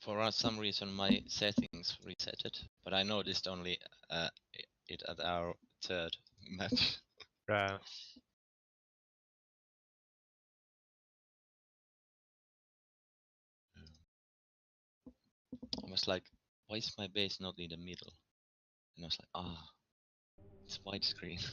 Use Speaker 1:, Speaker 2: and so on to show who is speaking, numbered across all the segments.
Speaker 1: For some reason my settings resetted, but I noticed only it at our third match.
Speaker 2: Right.
Speaker 1: I was like, why is my base not in the middle? And I was like, it's widescreen.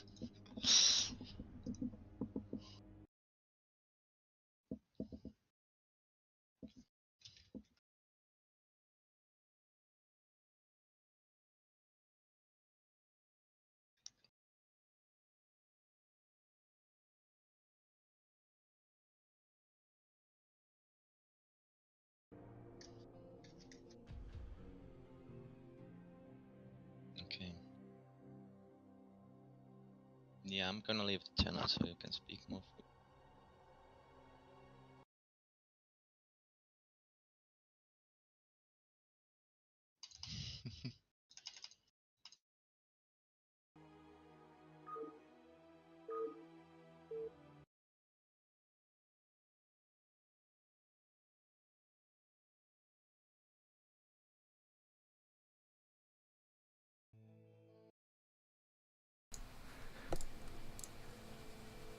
Speaker 1: Okay. Yeah, I'm gonna leave the channel so you can speak more.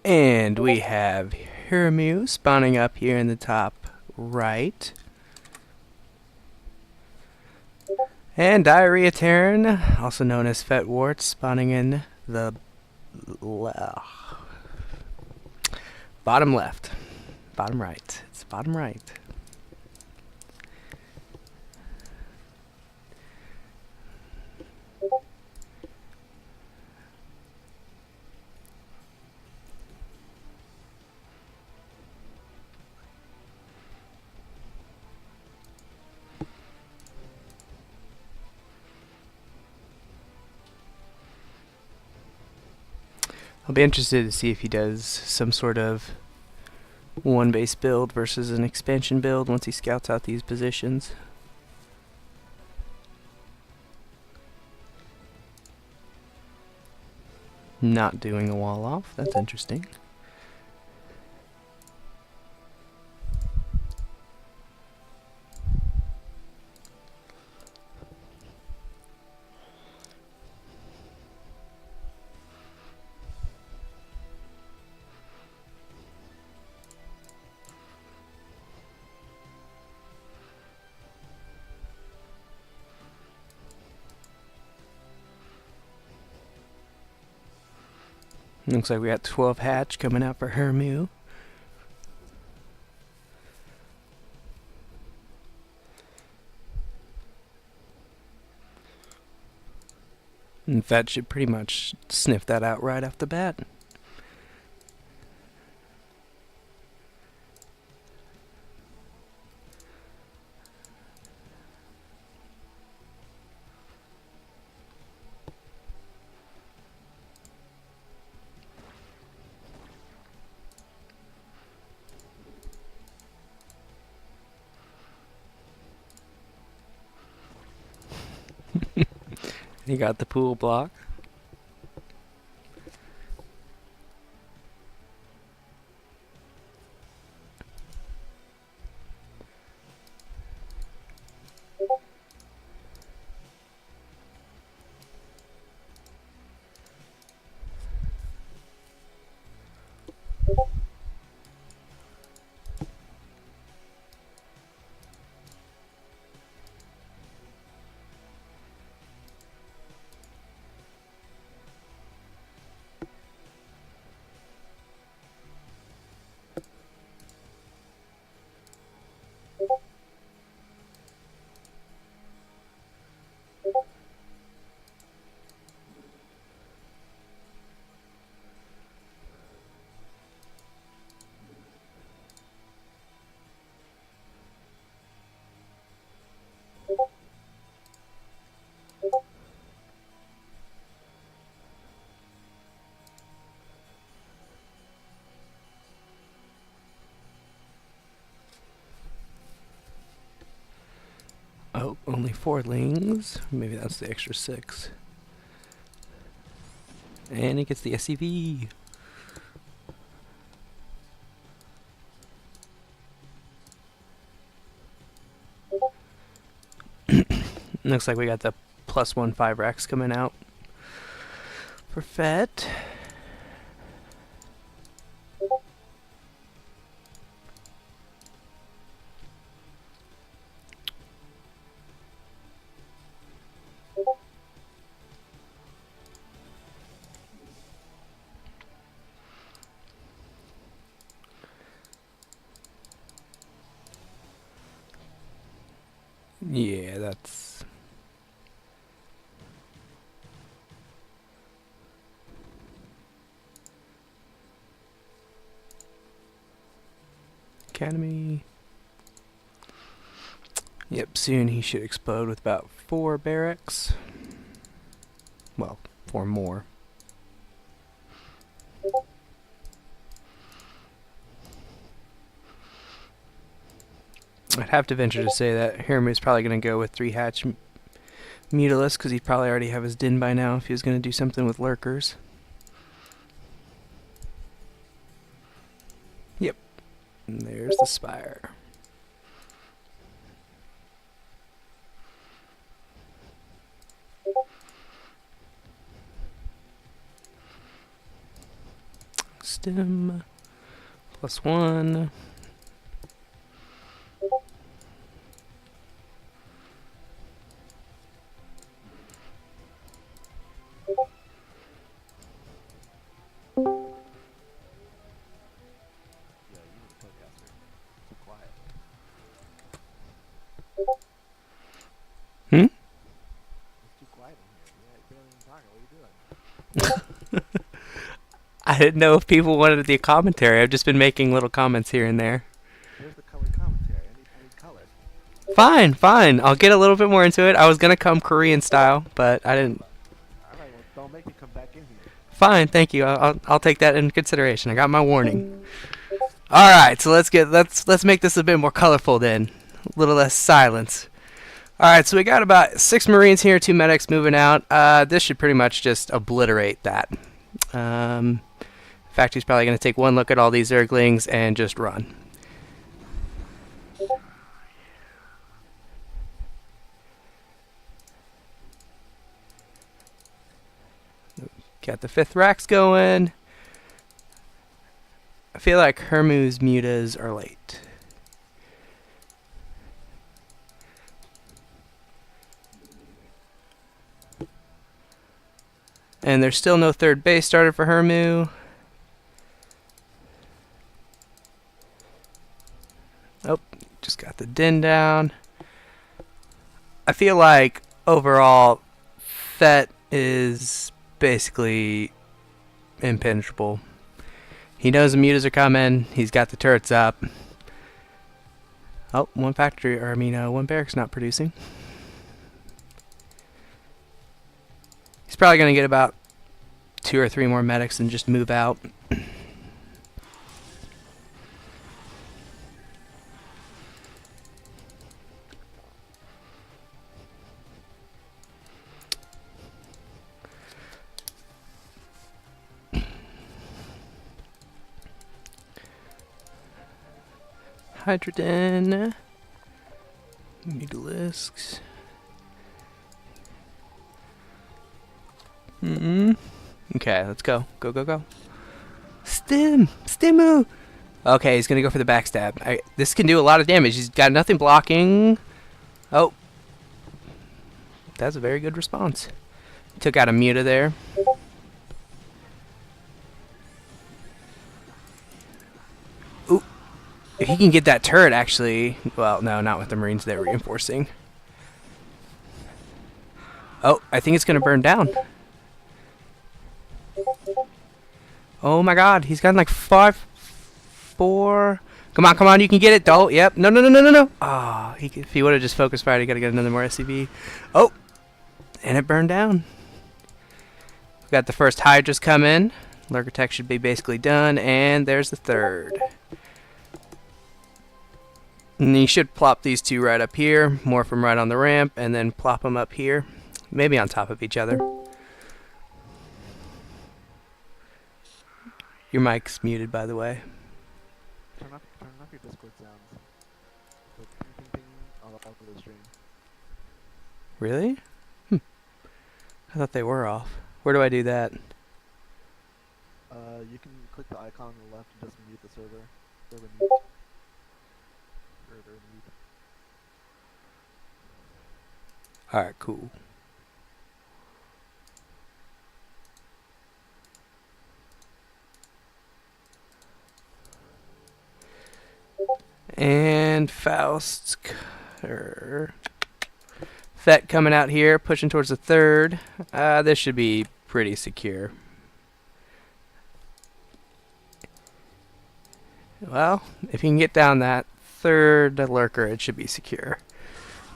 Speaker 3: And we have Hiramu spawning up here in the top right. And Diarrhea Terran, also known as Fetwart, spawning in the bottom left. Bottom right. It's bottom right. I'll be interested to see if he does some sort of one base build versus an expansion build once he scouts out these positions. Not doing a wall off, that's interesting. Looks like we got 12 hatch coming out for Hermu. And Fed should pretty much sniff that out right off the bat. He got the pool block. Oh, only 4 lings. Maybe that's the extra 6. And he gets the SCV. Looks like we got the +1 5-Rex coming out for Fet. Yeah, that's... Academy. Yep, soon he should explode with about 4 barracks. Well, 4 more. I'd have to venture to say that Hiramu's probably going to go with 3 hatch Mutalisk, because he'd probably already have his Din by now if he was going to do something with lurkers. Yep. And there's the Spire. Stim. +1. Hmm?
Speaker 2: It's too quiet in here. Yeah, barely even talking. What are you doing?
Speaker 3: I didn't know if people wanted the commentary. I've just been making little comments here and there.
Speaker 2: Where's the color commentary? I need color.
Speaker 3: Fine, fine. I'll get a little bit more into it. I was going to come Korean style, but I didn't.
Speaker 2: Alright, well, don't make me come back in here.
Speaker 3: Fine, thank you. I'll take that into consideration. I got my warning. All right, so let's make this a bit more colorful then. A little less silence. All right, so we got about 6 Marines here, 2 medics moving out. This should pretty much just obliterate that. In fact, he's probably going to take one look at all these Zerglings and just run. Got the 5th racks going. I feel like Hiramu's mutas are late. And there's still no 3rd base started for Hiramu. Oh, just got the Din down. I feel like overall Fet is basically impenetrable. He knows the mutas are coming. He's got the turrets up. Oh, one barrack's not producing. He's probably going to get about 2 or 3 more medics and just move out. Hydrogen. Mutalisks. Okay, let's go. Go, go, go. Stimu! Okay, he's gonna go for the backstab. This can do a lot of damage. He's got nothing blocking. Oh. That's a very good response. Took out a muta there. Ooh. If he can get that turret, actually... Well, no, not with the Marines they're reinforcing. Oh, I think it's gonna burn down. Oh my god, he's got like 5, 4. Come on, you can get it. Don't. Yep. No. Ah, if he would have just focus fired, he gotta get another more SCV. Oh, and it burned down. We got the first Hydras come in. Lurker Tech should be basically done, and there's the 3rd. And you should plop these 2 right up here, morph them right on the ramp, and then plop them up here, maybe on top of each other. Your mic's muted, by the way.
Speaker 2: Turn off your Discord sounds. So ping, ping, ping all over the stream.
Speaker 3: Really? I thought they were off. Where do I do that?
Speaker 2: You can click the icon on the left and just mute the server. Server mute. Server mute.
Speaker 3: Alright, cool. And Faust's Fet coming out here, pushing towards the third. This should be pretty secure. Well, if you can get down that third lurker, it should be secure.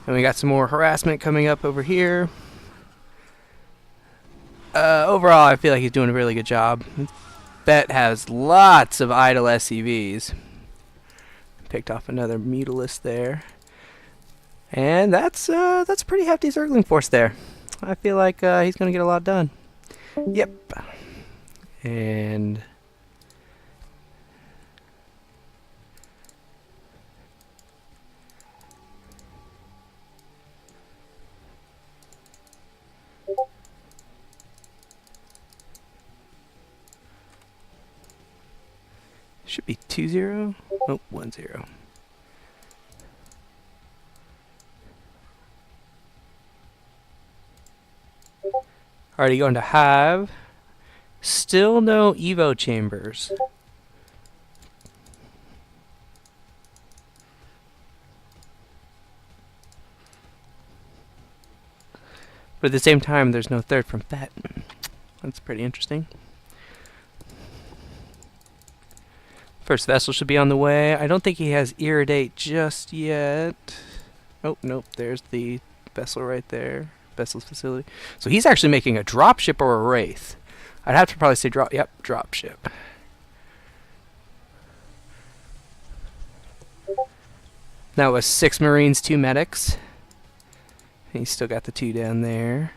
Speaker 3: And we got some more harassment coming up over here. Overall, I feel like he's doing a really good job. Bet has lots of idle SCVs. Picked off another Mutilist there. And that's a pretty hefty Zergling force there. I feel like he's going to get a lot done. Yep. And should be 2-0. Oh, 1-0. Already going to Hive. Still no Evo chambers. But at the same time, there's no third from Fet. That's pretty interesting. First vessel should be on the way. I don't think he has Iridate just yet. Oh, nope. There's the vessel right there. Vessel's facility. So he's actually making a dropship or a Wraith. I'd have to probably say dropship. That was 6 Marines, 2 medics. He's still got the 2 down there.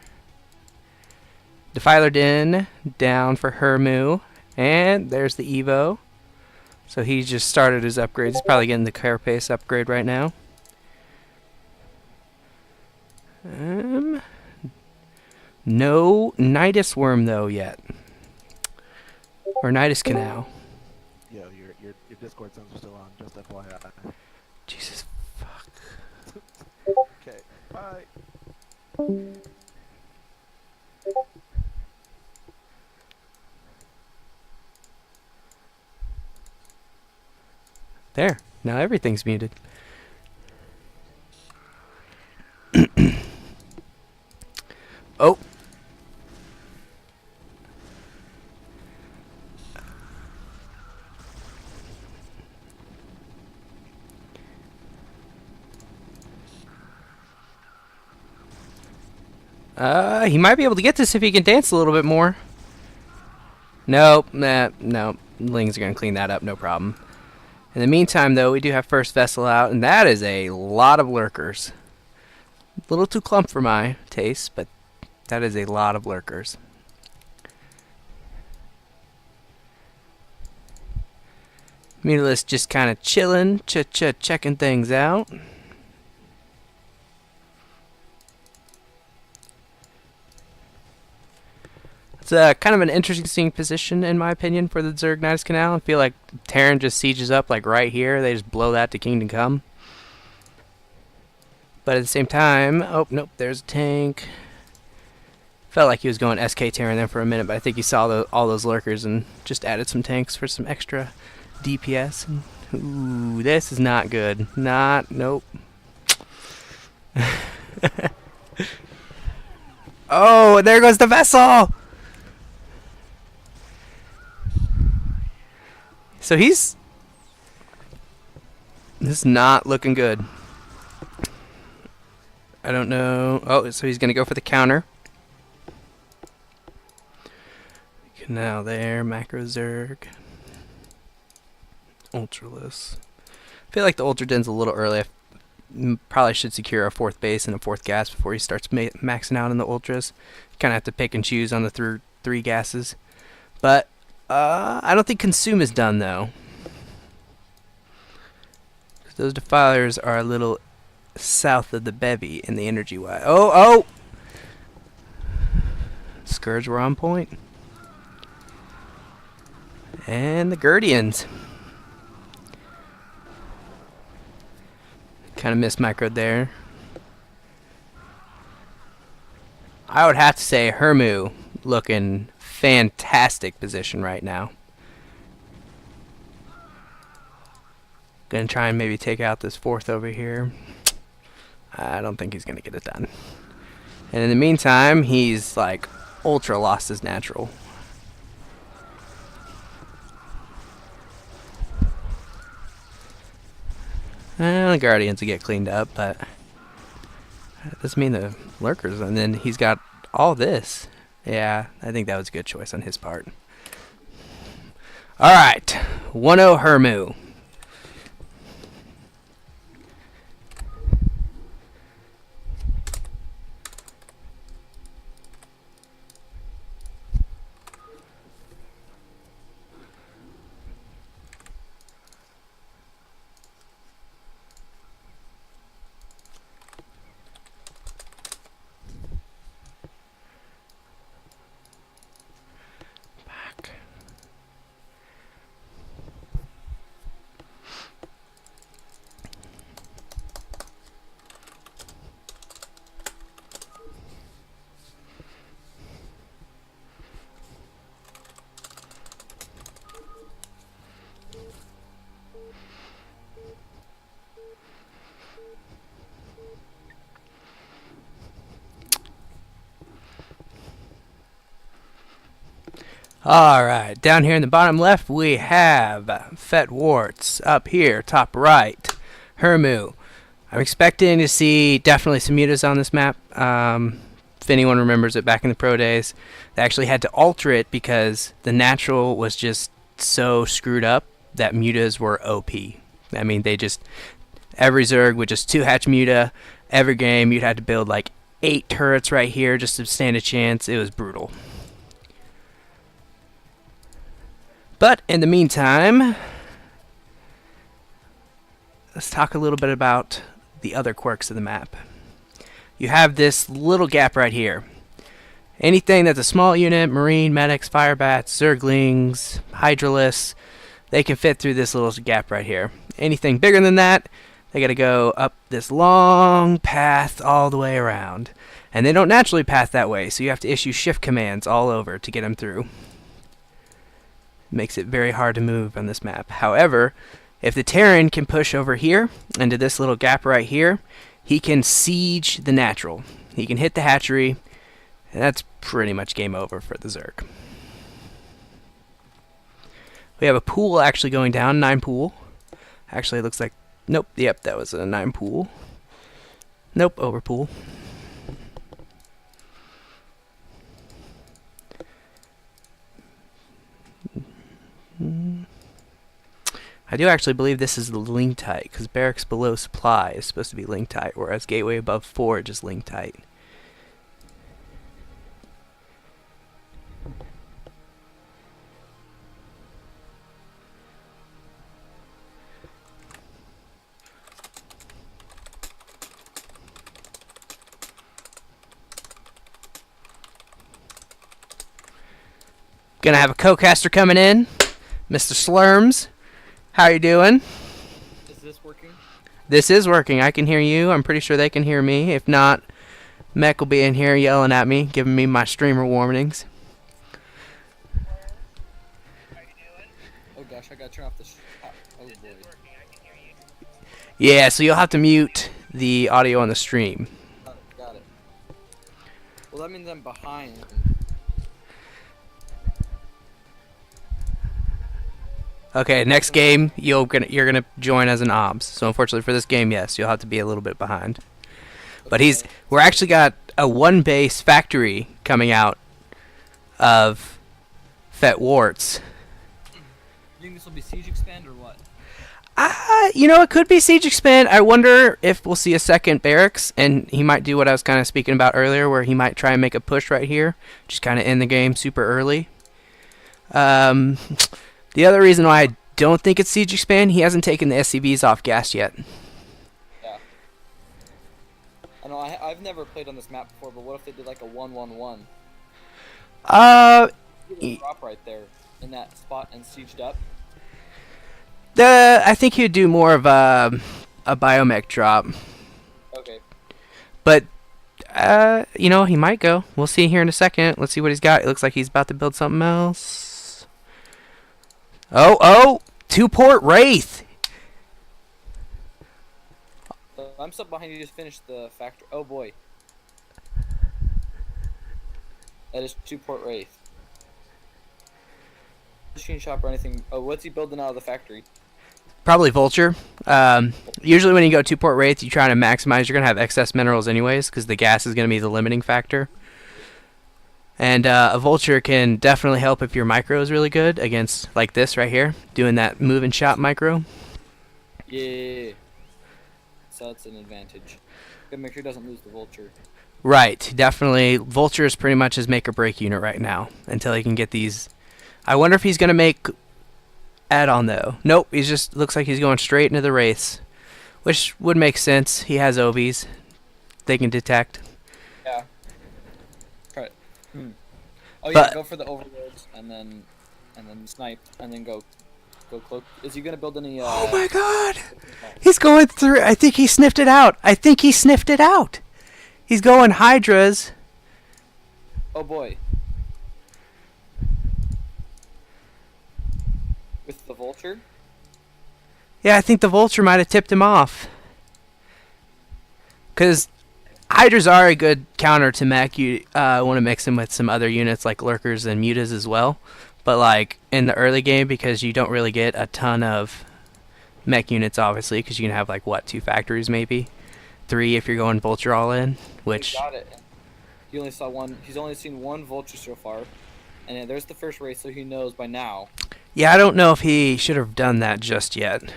Speaker 3: Defiler Din down for Hermu. And there's the Evo. So he just started his upgrades. He's probably getting the Carapace upgrade right now. No Nidus Worm though yet. Or Nidus Canal.
Speaker 2: Yeah, your Discord sounds are still on, just FYI.
Speaker 3: Jesus fuck.
Speaker 2: Okay, bye.
Speaker 3: There. Now everything's muted. Oh. He might be able to get this if he can dance a little bit more. Nope, no. Lings are gonna clean that up, no problem. In the meantime, though, we do have first vessel out, and that is a lot of lurkers. A little too clump for my taste, but that is a lot of lurkers. Mutilist just kind of chilling, checking things out. It's kind of an interesting position, in my opinion, for the Zerg Nidus Canal. I feel like Terran just sieges up like right here. They just blow that to Kingdom Come. But at the same time, oh, nope, there's a tank. Felt like he was going SK Terran there for a minute, but I think he saw all those lurkers and just added some tanks for some extra DPS. And, ooh, this is not good. Nope. Oh, there goes the vessel! So this is not looking good. I don't know. Oh, so he's going to go for the counter. Now there, Macro Zerg. Ultraless. I feel like the Ultra Den's a little early. I probably should secure a 4th base and a 4th gas before he starts maxing out in the Ultras. You kind of have to pick and choose on the 3 gases. But I don't think Consume is done, though. Those Defilers are a little south of the bevy in the energy Y. Oh! Scourge were on point. And the Guardians. Kind of missed micro there. I would have to say Hermu looking fantastic position right now. Gonna try and maybe take out this fourth over here. I don't think he's gonna get it done. And in the meantime, he's like ultra lost his natural. Well, the Guardians will get cleaned up, but that doesn't mean the Lurkers. And then he's got all this. Yeah, I think that was a good choice on his part. Alright, 1-0 Hermu. Alright, down here in the bottom left we have Fet Warts. Up here, top right, Hermu. I'm expecting to see definitely some mutas on this map. If anyone remembers it back in the pro days, they actually had to alter it because the natural was just so screwed up that mutas were OP. I mean, they just, every Zerg would just 2-hatch muta. Every game you'd have to build like 8 turrets right here just to stand a chance. It was brutal. But in the meantime, let's talk a little bit about the other quirks of the map. You have this little gap right here. Anything that's a small unit, Marine, Medics, Firebats, Zerglings, Hydralisks, they can fit through this little gap right here. Anything bigger than that, they gotta go up this long path all the way around. And they don't naturally path that way, so you have to issue shift commands all over to get them through. Makes it very hard to move on this map. However, if the Terran can push over here into this little gap right here, he can siege the natural. He can hit the hatchery, and that's pretty much game over for the Zerg. We have a pool actually going down, 9 pool. Actually, it looks like, nope, yep, that was a 9 pool. Nope, over pool. I do actually believe this is the link tight, because barracks below supply is supposed to be link tight, whereas gateway above forge is link tight. Gonna have a co-caster coming in, Mr. Slurms. How you doing?
Speaker 4: Is this working?
Speaker 3: This is working. I can hear you. I'm pretty sure they can hear me. If not, Mech will be in here yelling at me, giving me my streamer warnings.
Speaker 4: Oh gosh, I gotta turn off the oh boy.
Speaker 3: Yeah, so you'll have to mute the audio on the stream.
Speaker 4: Got it. Well, that means I'm behind.
Speaker 3: Okay, next game you're gonna join as an obs. So unfortunately for this game, yes, you'll have to be a little bit behind. But we're actually got a 1-base factory coming out of Fet Warts.
Speaker 4: You think this will be siege expand or what?
Speaker 3: You know, it could be siege expand. I wonder if we'll see a second barracks, and he might do what I was kind of speaking about earlier, where he might try and make a push right here, just kind of end the game super early. The other reason why I don't think it's siege expand, he hasn't taken the SCVs off gas yet.
Speaker 4: Yeah. I know I've never played on this map before, but what if they did like a 1-1-1? Drop right there in that spot and sieged up.
Speaker 3: I think he'd do more of a biomech drop.
Speaker 4: Okay.
Speaker 3: But you know, he might go. We'll see here in a second. Let's see what he's got. It looks like he's about to build something else. Oh, 2-port Wraith.
Speaker 4: I'm stuck behind you. Just finished the factory. Oh boy. That is 2-port Wraith. Machine shop or anything. Oh, what's he building out of the factory?
Speaker 3: Probably Vulture. Usually when you go 2-port Wraith, you try to maximize. You're going to have excess minerals anyways, because the gas is going to be the limiting factor. And a Vulture can definitely help if your micro is really good against, like this right here, doing that move and shot micro.
Speaker 4: Yeah. So that's an advantage. Gotta make sure he doesn't lose the Vulture.
Speaker 3: Right, definitely. Vulture is pretty much his make or break unit right now until he can get these. I wonder if he's going to make add-on though. Nope, he just looks like he's going straight into the Wraiths, which would make sense. He has OVs. They can detect.
Speaker 4: Yeah. Right. Oh yeah,
Speaker 3: But-
Speaker 4: go for the overlords and then snipe and then go cloak. Is he gonna build any?
Speaker 3: Oh my god! He's going through. I think he sniffed it out. He's going Hydras.
Speaker 4: Oh boy. With the Vulture?
Speaker 3: Yeah, I think the Vulture might have tipped him off. Because Hydras are a good counter to mech. You want to mix them with some other units like Lurkers and Mutas as well. But like in the early game, because you don't really get a ton of mech units, obviously, because you can have like what, 2 factories maybe, 3 if you're going Vulture all in. Which
Speaker 4: He got it. He only saw one. He's only seen one Vulture so far, and then there's the first race, so he knows by now.
Speaker 3: yeah, I don't know if he should have done that just yet.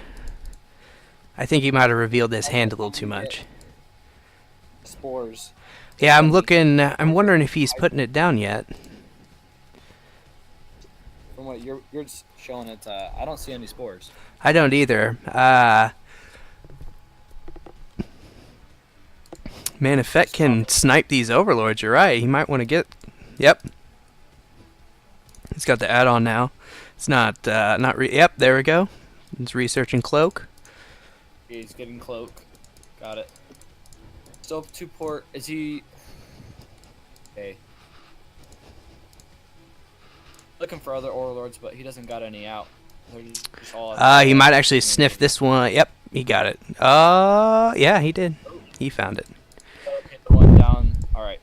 Speaker 3: I think he might have revealed his hand a little too much.
Speaker 4: Spores.
Speaker 3: Yeah, I'm looking. I'm wondering if he's putting it down yet.
Speaker 4: From what you're just showing it, I don't see any spores.
Speaker 3: I don't either. Man, if Fett can snipe these overlords, you're right. He might want to get. Yep. He's got the add-on now. It's not. Yep. There we go. He's researching cloak.
Speaker 4: Yeah, he's getting cloak. Got it. Still 2-port. Is he? Okay. Looking for other overlords, but he doesn't got any out. They're just all
Speaker 3: He might actually sniff this one. Yep, he got it. Yeah, he did. He found it.
Speaker 4: Hit the one down. All right.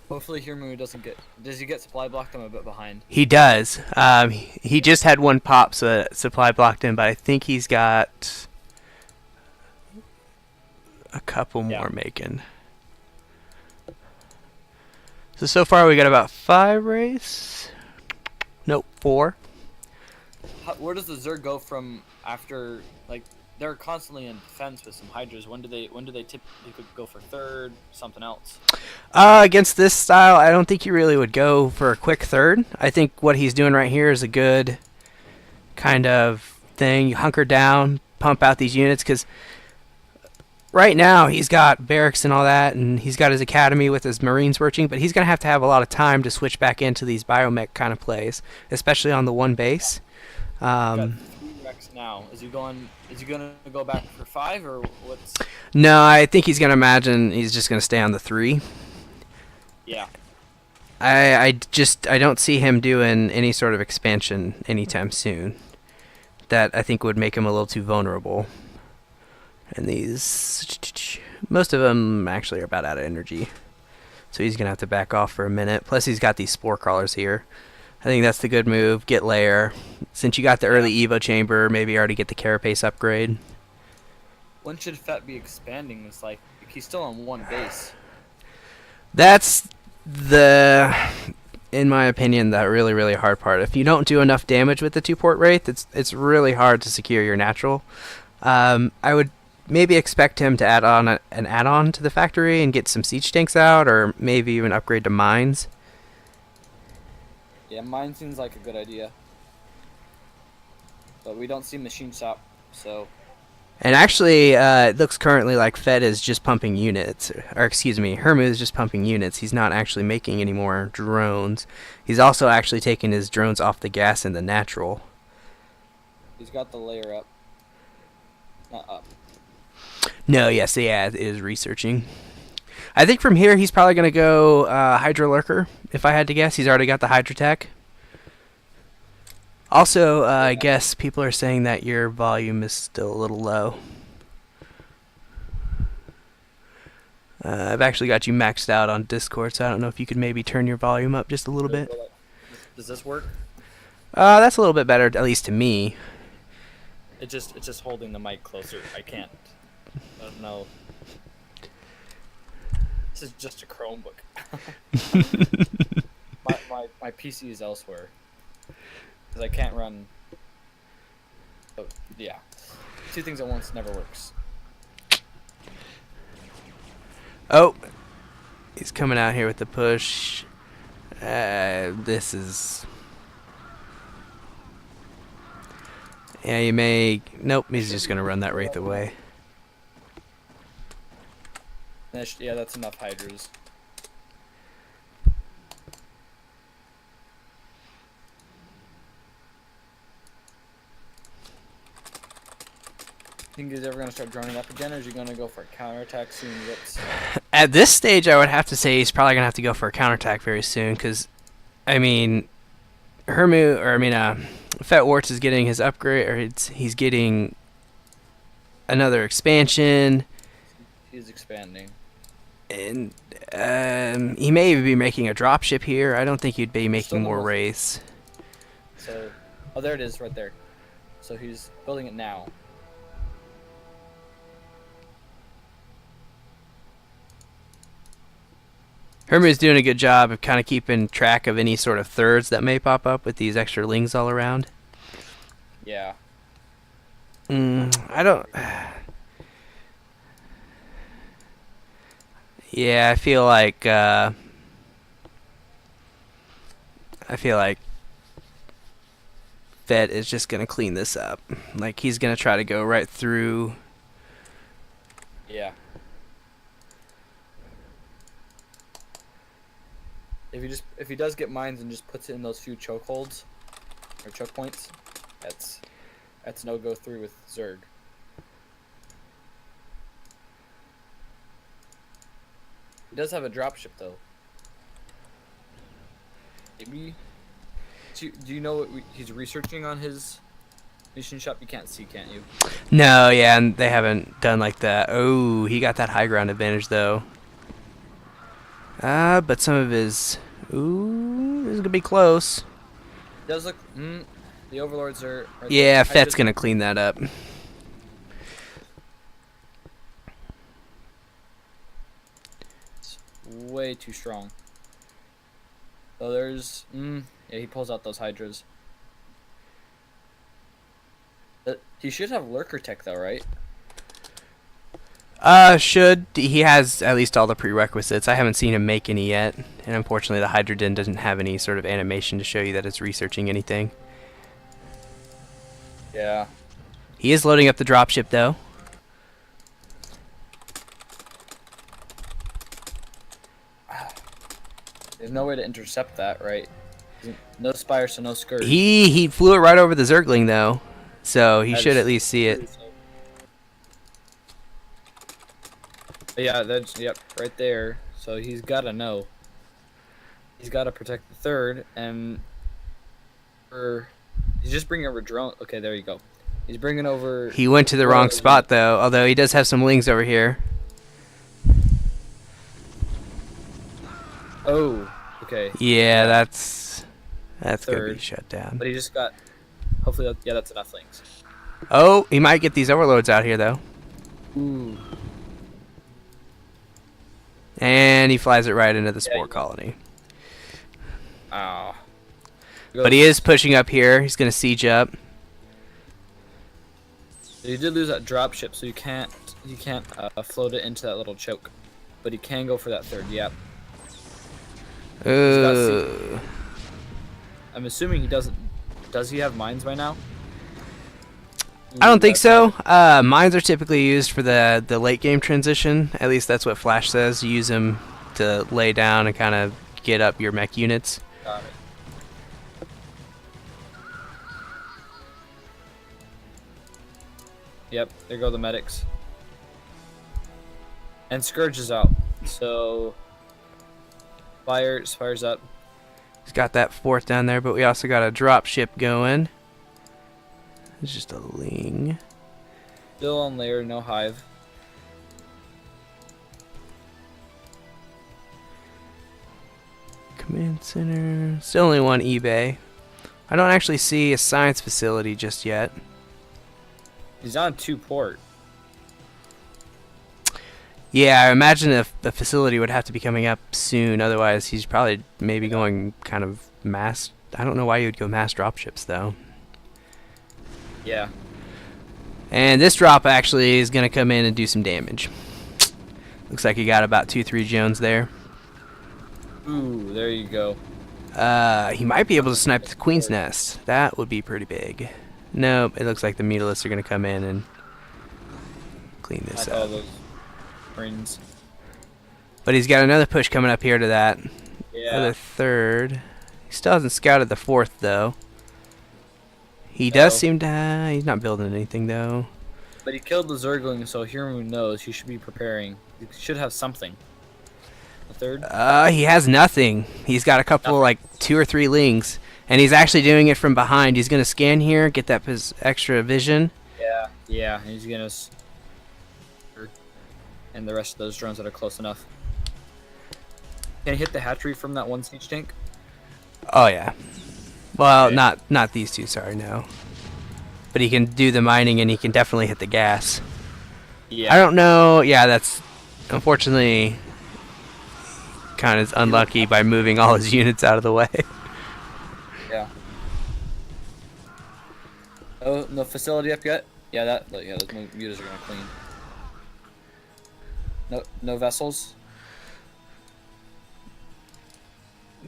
Speaker 4: Hopefully, Hirmu doesn't get. Does he get supply blocked? I'm a bit behind.
Speaker 3: He does. He just had one pop, so supply blocked him. But I think he's got a couple more making. So far we got about 5 race. Nope, 4.
Speaker 4: Where does the Zerg go from after? Like they're constantly in defense with some Hydras. When do they typically go for third? Something else?
Speaker 3: Against this style, I don't think he really would go for a quick third. I think what he's doing right here is a good kind of thing. You hunker down, pump out these units, because right now he's got barracks and all that, and he's got his academy with his Marines working, but he's going to have a lot of time to switch back into these biomech kind of plays, especially on the one base.
Speaker 4: Got 3 Rex now. Is he going to go back for 5 or what's?
Speaker 3: No, I think he's going to imagine he's just going to stay on the 3.
Speaker 4: Yeah.
Speaker 3: I don't see him doing any sort of expansion anytime soon. That I think would make him a little too vulnerable. And these, most of them actually are about out of energy. So he's going to have to back off for a minute. Plus he's got these spore crawlers here. I think that's the good move. Get layer. Since you got the early Evo chamber, maybe already get the carapace upgrade.
Speaker 4: When should Fett be expanding? It's like he's still on one base.
Speaker 3: That's in my opinion, the really, really hard part. If you don't do enough damage with the 2-port Wraith, it's really hard to secure your natural. I would maybe expect him to add on an add-on to the factory and get some siege tanks out, or maybe even upgrade to mines.
Speaker 4: Yeah, mine seems like a good idea. But we don't see machine shop, so
Speaker 3: And actually, it looks currently like Fed is just pumping units. Or excuse me, Hermu is just pumping units. He's not actually making any more drones. He's also actually taking his drones off the gas in the natural.
Speaker 4: He's got the layer up. Not up.
Speaker 3: No, yes, yeah, it is researching. I think from here he's probably going to go Hydra Lurker, if I had to guess. He's already got the Hydra Tech. Also, I guess people are saying that your volume is still a little low. I've actually got you maxed out on Discord, so I don't know if you could maybe turn your volume up just a little bit.
Speaker 4: Does this work?
Speaker 3: That's a little bit better, at least to me.
Speaker 4: It's just holding the mic closer. I can't. I don't know. This is just a Chromebook. my PC is elsewhere. Because I can't run. Oh, yeah. Two things at once never works.
Speaker 3: Oh, he's coming out here with the push. This is... Yeah, you may... Nope, he's just going to run that Wraith away.
Speaker 4: Yeah, that's enough Hydras. Think he's ever going to start droning up again, or is he going to go for a counterattack soon?
Speaker 3: At this stage, I would have to say he's probably going to have to go for a counterattack very soon, because, I mean, Fat Warts is getting his upgrade, or he's getting another expansion.
Speaker 4: He's expanding.
Speaker 3: And he may even be making a dropship here. I don't think he'd be making more wraiths.
Speaker 4: So, oh, there it is, right there. So he's building it now.
Speaker 3: Hermu's doing a good job of kind of keeping track of any sort of thirds that may pop up with these extra lings all around.
Speaker 4: Yeah.
Speaker 3: I don't... Yeah, I feel like Fed is just gonna clean this up. Like, he's gonna try to go right through.
Speaker 4: Yeah. If he does get mines and just puts it in those few chokeholds or choke points, that's no go through with Zerg. He does have a dropship though. Maybe. Do you know what he's researching on his mission shop? You can't see, can't you?
Speaker 3: No, yeah, and they haven't done like that. Oh, he got that high ground advantage though. But some of his... Ooh, this is gonna be close.
Speaker 4: It does look... the overlords are...
Speaker 3: Yeah, Fet's gonna clean that up.
Speaker 4: It's way too strong. So there's... yeah, he pulls out those Hydras. He should have Lurker Tech though, right?
Speaker 3: He has at least all the prerequisites. I haven't seen him make any yet, and unfortunately the Hydra Den doesn't have any sort of animation to show you that it's researching anything.
Speaker 4: Yeah.
Speaker 3: He is loading up the dropship though.
Speaker 4: There's no way to intercept that, right? No Spire, so no Scourge.
Speaker 3: He flew it right over the Zergling though, so he should at least see it.
Speaker 4: Yeah, that's right there. So he's got to know. He's got to protect the third, and he's just bringing over drone. Okay, there you go. He's bringing over.
Speaker 3: He went to the wrong spot though, although he does have some lings over here.
Speaker 4: Oh, okay.
Speaker 3: Yeah, that's gonna
Speaker 4: Third.
Speaker 3: be shut down.
Speaker 4: But he just got. Hopefully, that's enough lings.
Speaker 3: Oh, he might get these overloads out here though.
Speaker 4: Ooh.
Speaker 3: And he flies it right into the spore colony.
Speaker 4: Oh.
Speaker 3: But he is pushing up here. He's going to siege up.
Speaker 4: He did lose that dropship, so you can't float it into that little choke. But he can go for that third. Yep. I'm assuming he doesn't. Does he have mines by now?
Speaker 3: I don't think so. Mines are typically used for the late game transition. At least that's what Flash says. You use them to lay down and kind of get up your mech units.
Speaker 4: Got it. Yep, there go the medics. And Scourge is out. So fires up.
Speaker 3: He's got that fourth down there, but we also got a drop ship going. It's just a ling.
Speaker 4: Still on layer, no hive.
Speaker 3: Command center. Still only one eBay. I don't actually see a science facility just yet.
Speaker 4: He's on 2 port.
Speaker 3: Yeah, I imagine if the facility would have to be coming up soon. Otherwise, he's probably maybe going kind of mass. I don't know why you would go mass dropships though.
Speaker 4: Yeah.
Speaker 3: And this drop actually is going to come in and do some damage. Looks like he got about 2-3 Jones there.
Speaker 4: Ooh, there you go.
Speaker 3: He might be able to snipe the Queen's Nest. That would be pretty big. Nope, it looks like the Mutalisks are going to come in and clean this
Speaker 4: All
Speaker 3: up.
Speaker 4: those rings.
Speaker 3: But he's got another push coming up here to that
Speaker 4: Yeah.
Speaker 3: other third. He still hasn't scouted the fourth, though. He does
Speaker 4: No.
Speaker 3: seem to he's not building anything, though.
Speaker 4: But he killed the Zergling, so Hiram knows he should be preparing. He should have something. The third?
Speaker 3: He has nothing. He's got a couple,
Speaker 4: Nothing.
Speaker 3: like 2 or 3 lings. And he's actually doing it from behind. He's going to scan here, get that extra vision.
Speaker 4: Yeah. Yeah, and he's gonna... And the rest of those drones that are close enough. Can he hit the hatchery from that one siege tank?
Speaker 3: Oh, yeah. Well,
Speaker 4: Okay.
Speaker 3: not these two, sorry, no. But he can do the mining, and he can definitely hit the gas.
Speaker 4: Yeah.
Speaker 3: I don't know. Yeah, that's unfortunately kind of unlucky by moving all his units out of the way.
Speaker 4: Yeah. Oh, no facility up yet? Yeah, those mutas are gonna clean. No vessels.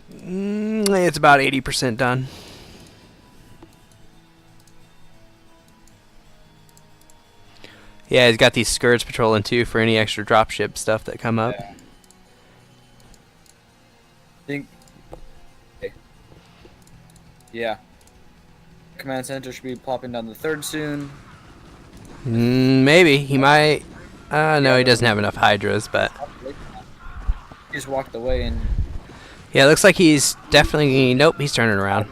Speaker 3: It's about 80% done. Yeah, he's got these Scourge patrolling too for any extra dropship stuff that come up.
Speaker 4: Yeah. Think. Okay. Yeah. Command center should be plopping down the third soon.
Speaker 3: Maybe he might. No, he doesn't have enough Hydras, but
Speaker 4: He just walked away and.
Speaker 3: yeah, it looks like he's definitely. Nope, he's turning around.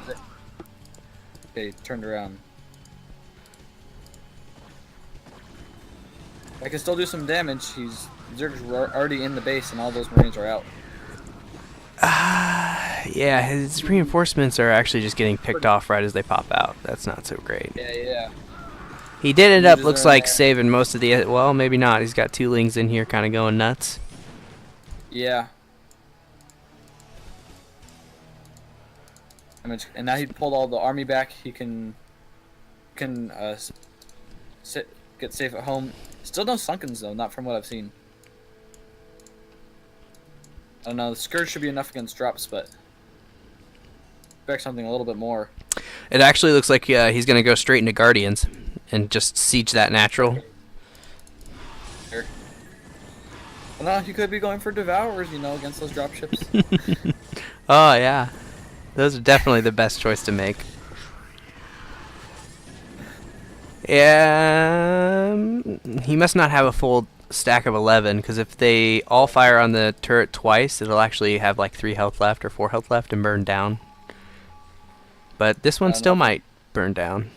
Speaker 4: Okay, turned around. I can still do some damage. Zerg's already in the base, and all those Marines are out.
Speaker 3: Yeah, his reinforcements are actually just getting picked off right as they pop out. That's not so great.
Speaker 4: Yeah.
Speaker 3: He did end up,
Speaker 4: Mutas
Speaker 3: looks
Speaker 4: are in
Speaker 3: like,
Speaker 4: there.
Speaker 3: saving most of the. Well, maybe not. He's got 2 lings in here, kind of going nuts.
Speaker 4: Yeah. And now he pulled all the army back. He can get safe at home. Still no Sunkens though, not from what I've seen. I don't know. The Scourge should be enough against drops, but expect something a little bit more.
Speaker 3: It actually looks like he's going to go straight into Guardians and just siege that natural.
Speaker 4: Here. Well, no, he could be going for Devourers, against those dropships.
Speaker 3: Oh, yeah. Those are definitely the best choice to make. Yeah, he must not have a full stack of 11, because if they all fire on the turret twice, it'll actually have like 3 health left or 4 health left and burn down. But this one still might burn down.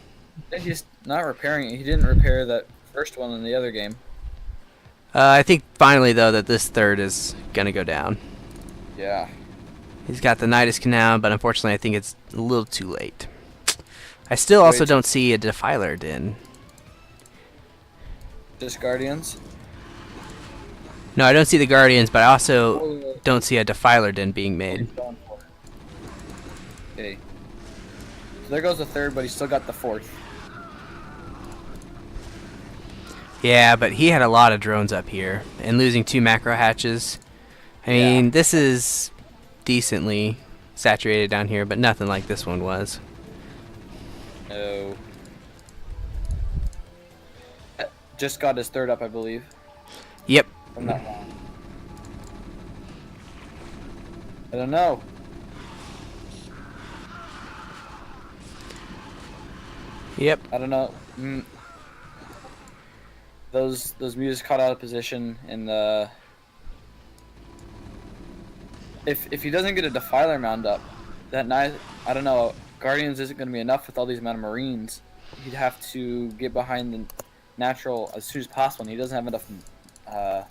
Speaker 4: He's not repairing it. He didn't repair that first one in the other game.
Speaker 3: I think finally, though, that this third is going to go down.
Speaker 4: Yeah.
Speaker 3: He's got the Nidus Canal, but unfortunately I think it's a little too late. I still also don't see a Defiler Den.
Speaker 4: Just Guardians.
Speaker 3: No, I don't see the Guardians, but I also don't see a Defiler Den being made.
Speaker 4: Okay. So there goes the third, but he still got the fourth.
Speaker 3: Yeah, but he had a lot of drones up here, and losing 2 macro hatches. I mean, this is decently saturated down here, but nothing like this one was.
Speaker 4: No. just got his third up, I believe.
Speaker 3: Yep.
Speaker 4: From that one. I don't know.
Speaker 3: Yep.
Speaker 4: I don't know. Those muses caught out of position in the. If he doesn't get a Defiler mound up, that night I don't know. Guardians isn't going to be enough with all these amount of Marines. He'd have to get behind the natural as soon as possible, and he doesn't have enough. Doesn't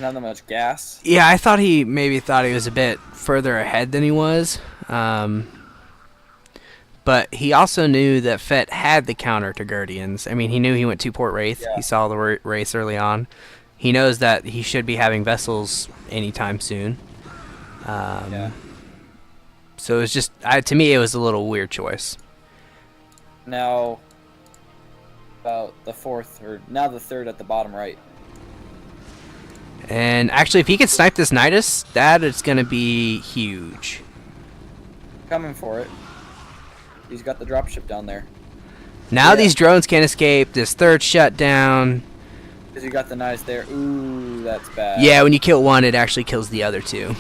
Speaker 4: have that much gas.
Speaker 3: Yeah, I thought he was a bit further ahead than he was. But he also knew that Fett had the counter to Guardians. I mean, he knew he went to Port Wraith. Yeah. He saw the race early on. He knows that he should be having vessels anytime soon.
Speaker 4: Yeah.
Speaker 3: So it was just, to me, it was a little weird choice.
Speaker 4: Now, about the fourth, or now the third at the bottom right.
Speaker 3: And actually, if he could snipe this Nidus, that is going to be huge.
Speaker 4: Coming for it. He's got the dropship down there.
Speaker 3: Now these drones can't escape. This third shutdown.
Speaker 4: Because you got the Nidus there. Ooh, that's bad.
Speaker 3: Yeah, when you kill one, it actually kills the other two.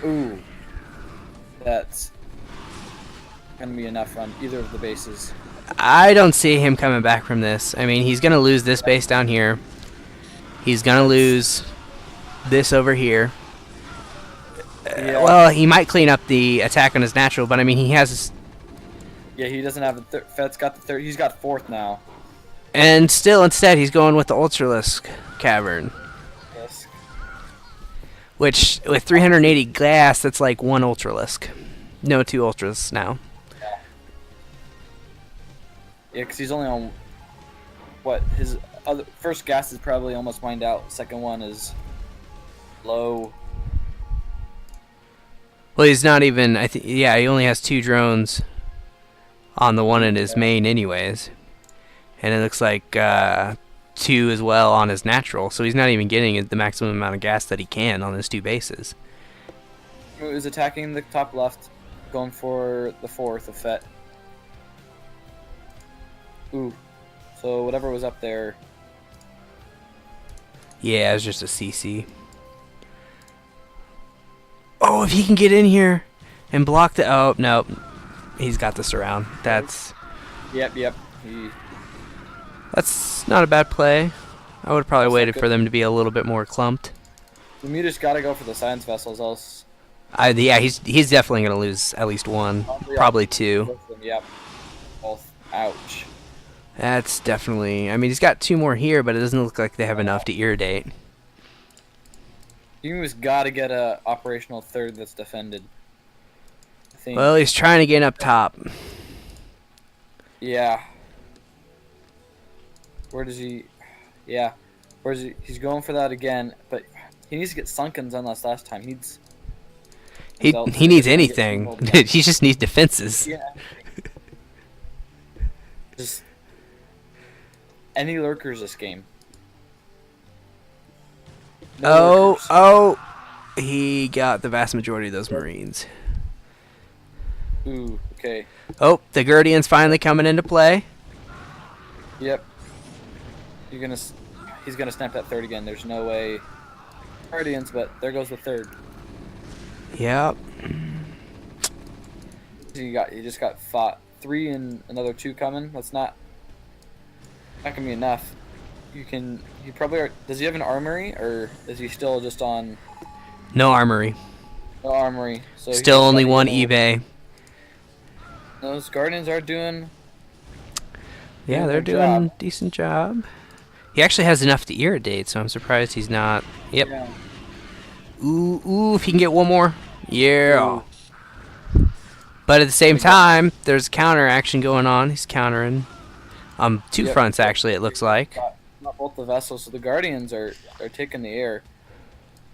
Speaker 4: Ooh. That's going to be enough on either of the bases.
Speaker 3: I don't see him coming back from this. I mean, he's going to lose this base down here. He's going to lose this over here.
Speaker 4: Yeah.
Speaker 3: Well, he might clean up the attack on his natural, but I mean, he has...
Speaker 4: Yeah, he doesn't have a Fett's got the third. He's got fourth now.
Speaker 3: And still, instead, he's going with the Ultralisk Cavern.
Speaker 4: Yes.
Speaker 3: Which, with 380 gas, that's like one Ultralisk. No, two Ultras now.
Speaker 4: Yeah, because he's only on... What? His first gas is probably almost mined out. Second one is low.
Speaker 3: Well, he's not even... yeah, he only has 2 drones on the one in his main anyways. And it looks like 2 as well on his natural. So he's not even getting the maximum amount of gas that he can on his 2 bases.
Speaker 4: He was attacking the top left, going for the fourth of Fett. Ooh. So whatever was up there...
Speaker 3: Yeah, it was just a CC. Oh, if he can get in here and block the... Oh, no. He's got the surround. That's...
Speaker 4: Yep.
Speaker 3: That's not a bad play. I would have probably waited for them to be a little bit more clumped.
Speaker 4: The muter's got to go for the science vessels, else...
Speaker 3: Yeah, he's definitely going to lose at least one. Probably 2.
Speaker 4: Yep. Both. Ouch.
Speaker 3: That's definitely... I mean, he's got 2 more here, but it doesn't look like they have enough to irradiate.
Speaker 4: He's got to get a operational third that's defended. I think.
Speaker 3: Well, he's trying to get up top.
Speaker 4: Yeah. Where does he... Yeah. Where's he? He's going for that again, but he needs to get Sunkens on this last time. He
Speaker 3: needs anything. He just needs defenses.
Speaker 4: Yeah. Just... Any lurkers this game. No lurkers.
Speaker 3: Oh, he got the vast majority of those Marines.
Speaker 4: Ooh, okay.
Speaker 3: Oh, the Guardian's finally coming into play.
Speaker 4: Yep. He's gonna snap that third again. There's no way. Guardians, but there goes the third.
Speaker 3: Yep.
Speaker 4: You just got fought 3 and another 2 coming. That's not gonna be enough. He probably does he have an armory, or is he still just on?
Speaker 3: No armory.
Speaker 4: No armory. So
Speaker 3: still only 1 eBay.
Speaker 4: Those Guardians are doing.
Speaker 3: Yeah, they're doing a decent job. He actually has enough to irradiate, so I'm surprised he's not. Yep. Yeah. Ooh, if he can get one more. Yeah. Ooh. But at the same time, there's counter action going on. He's countering. 2 fronts, actually, it looks like.
Speaker 4: Not both the vessels, so the Guardians are taking the air.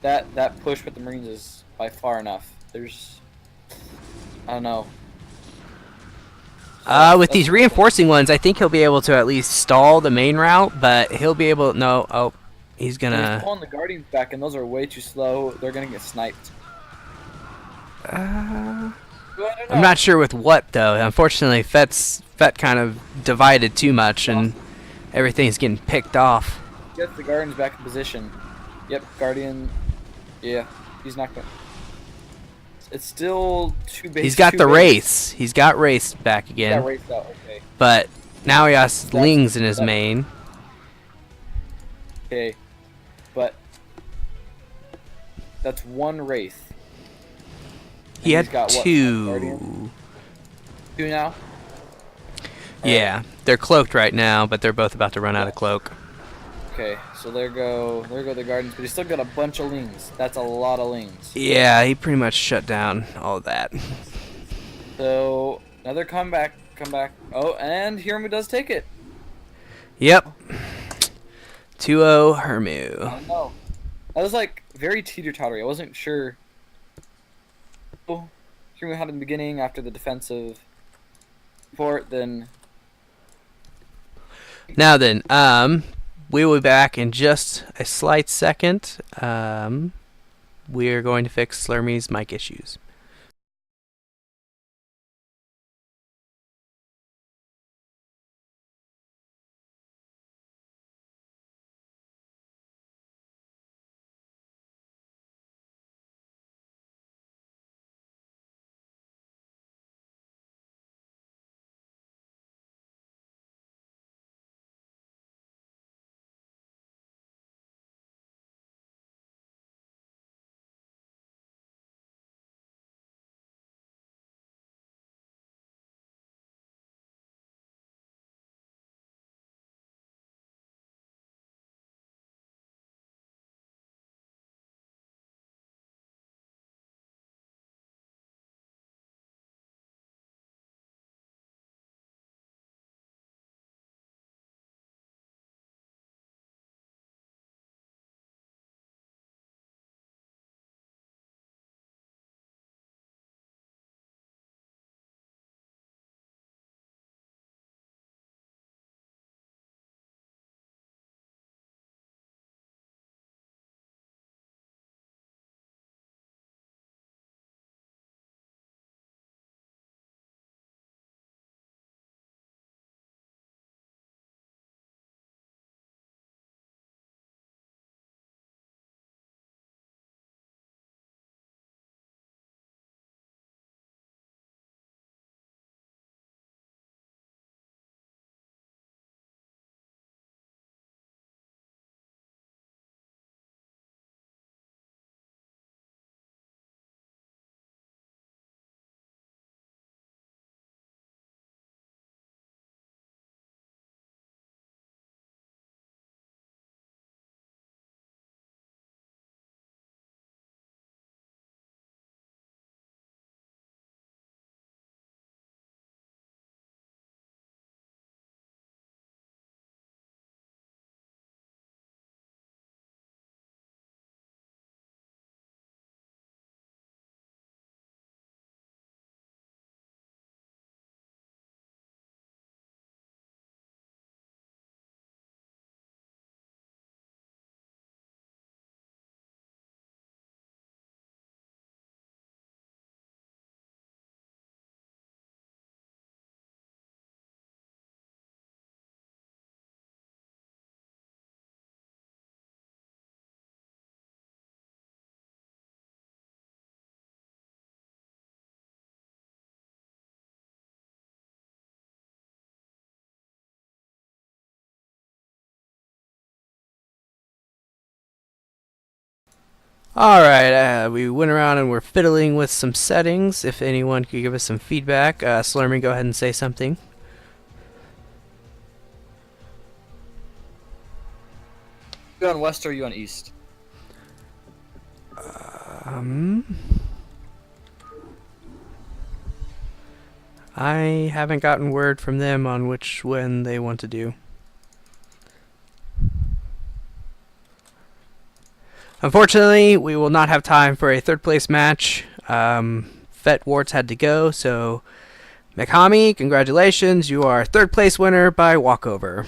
Speaker 4: That push with the Marines is by far enough. There's... I don't know.
Speaker 3: With these reinforcing ones, I think he'll be able to at least stall the main route, but he'll be able... No, oh, he's gonna...
Speaker 4: He's pulling the Guardians back, and those are way too slow. They're gonna get sniped.
Speaker 3: I'm not sure with what, though. Unfortunately, Fett's Fet kind of divided too much, and everything's getting picked off.
Speaker 4: Get the Guardians back in position. Yep, Guardian. Yeah, he's not going. It's still 2 base.
Speaker 3: He's got the Wraiths. He's got Wraiths back
Speaker 4: He
Speaker 3: again.
Speaker 4: got Wraiths out, okay.
Speaker 3: But now he has Lings in his main.
Speaker 4: Okay, but that's 1 Wraith. And
Speaker 3: He had
Speaker 4: he's got, what,
Speaker 3: 2.
Speaker 4: Guardian? 2 now?
Speaker 3: Yeah, they're cloaked right now, but they're both about to run out of cloak.
Speaker 4: Okay, so there go the Guardians, but he's still got a bunch of Lings. That's a lot of Lings.
Speaker 3: Yeah, he pretty much shut down all of that.
Speaker 4: So another comeback. Oh, and Hirmu does take it.
Speaker 3: Yep. 2-0
Speaker 4: I
Speaker 3: Hirmu.
Speaker 4: don't know. I was like very teeter-tottery. I wasn't sure. Oh, Hirmu had in the beginning after the defensive support, then.
Speaker 3: Now then, we will be back in just a slight second. We are going to fix Slurmy's mic issues. Alright, we went around and we're fiddling with some settings. If anyone could give us some feedback. Slurmy, go ahead and say something.
Speaker 4: You on west or you on east?
Speaker 3: I haven't gotten word from them on which one they want to do. Unfortunately, we will not have time for a third place match. Fet Warts had to go, so Mikami, congratulations, you are third place winner by walkover.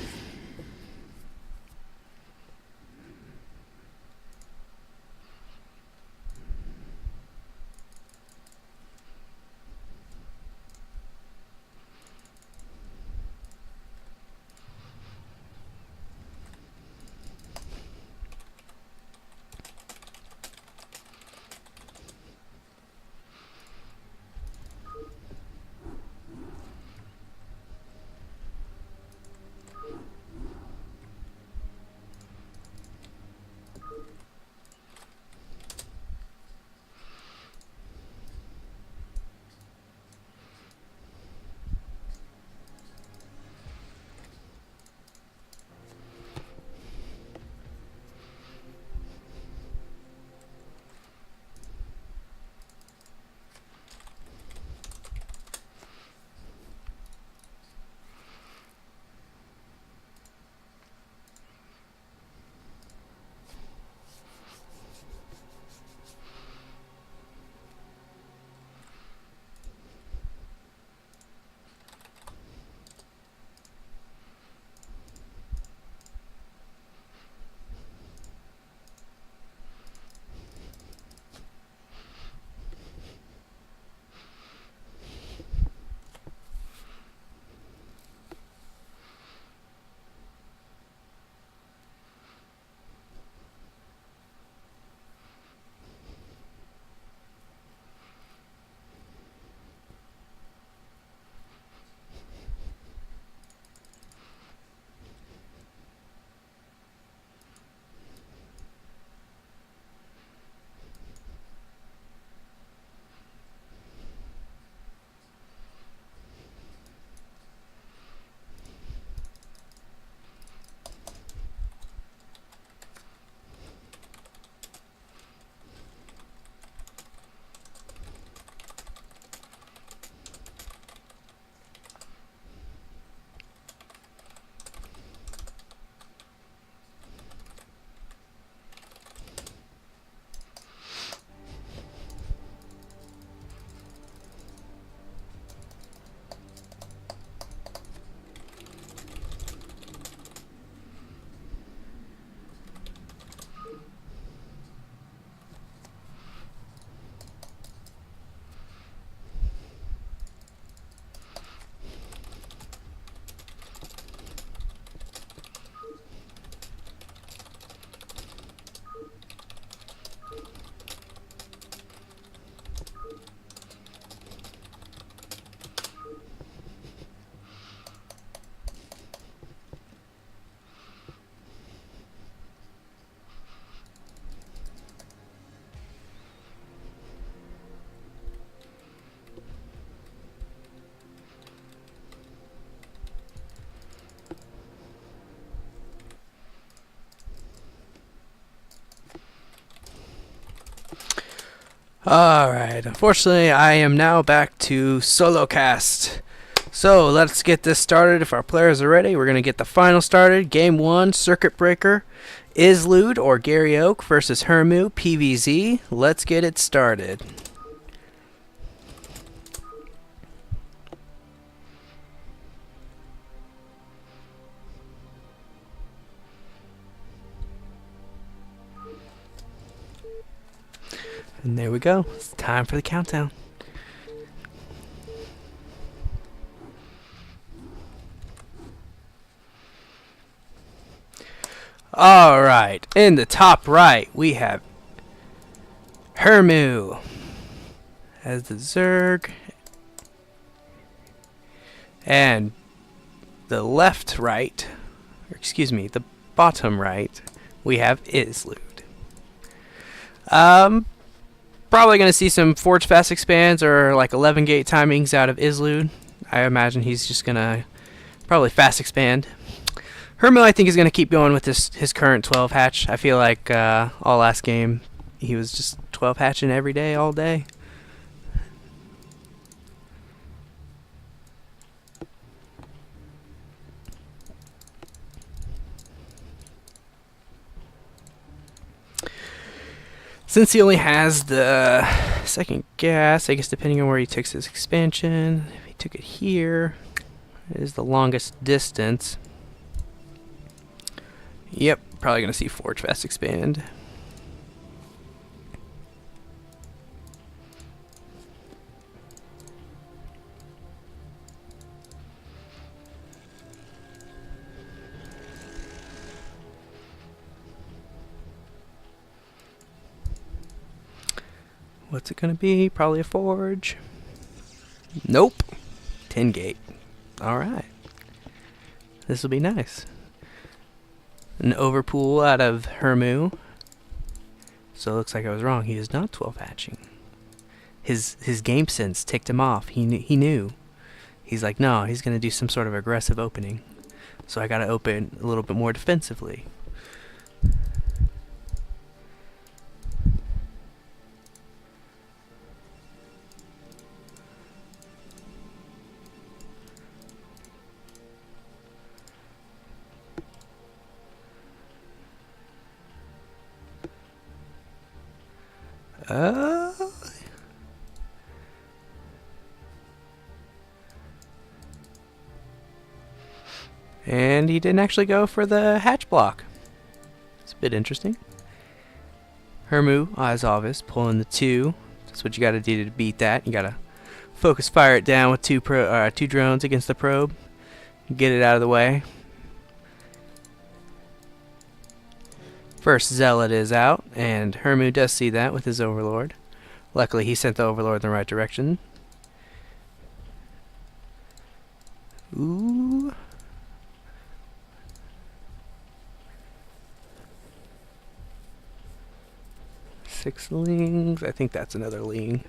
Speaker 3: Alright, unfortunately I am now back to solo cast. So let's get this started. If our players are ready, we're going to get the final started. Game 1, Circuit Breaker, Islude or Gary Oak versus Hermu, PVZ. Let's get it started. And there we go. It's time for the countdown. Alright, in the top right, we have Hermu as the Zerg. And the left right, or excuse me, the bottom right, we have Islude. Probably going to see some Forge Fast Expands or like 11 gate timings out of Islude. I imagine he's just going to probably Fast Expand. Hermu, I think, is going to keep going with his current 12 hatch. I feel like all last game he was just 12 hatching every day, all day. Since he only has the second gas, I guess depending on where he takes his expansion, if he took it here, it is the longest distance. Yep, probably going to see Forge Fast Expand. What's it going to be? Probably a Forge. Nope. 10 gate. Alright. This will be nice. An overpool out of Hermu. So it looks like I was wrong. He is not 12 hatching. His game sense ticked him off. He knew. He's like, no, he's going to do some sort of aggressive opening. So I got to open a little bit more defensively. And he didn't actually go for the hatch block. It's a bit interesting. Hermu, as always, pulling the 2. That's what you gotta do to beat that. You gotta focus fire it down with two drones against the probe. Get it out of the way. First Zealot is out, and Hermu does see that with his Overlord. Luckily, he sent the Overlord in the right direction. Ooh. Six lings. I think that's another ling.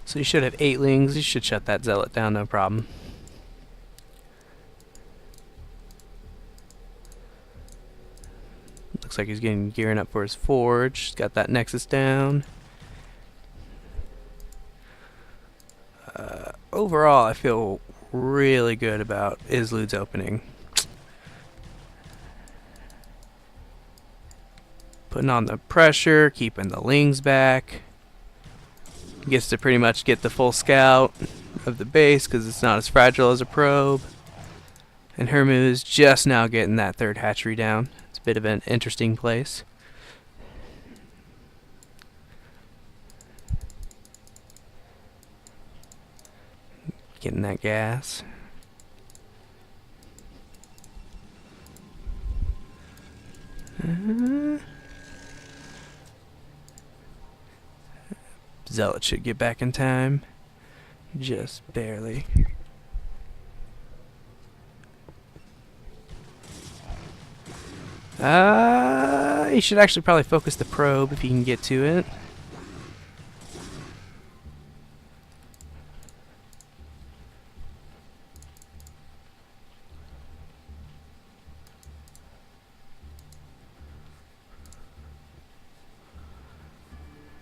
Speaker 3: So you should have 8 lings. You should shut that Zealot down, no problem. Looks like he's gearing up for his Forge. He's got that Nexus down. Overall, I feel really good about Islude's opening. Putting on the pressure, keeping the lings back. Gets to pretty much get the full scout of the base because it's not as fragile as a probe. And Hermu is just now getting that 3rd hatchery down. It's a bit of an interesting place. Getting that gas. Zealot should get back in time. Just barely. He should actually probably focus the probe if he can get to it.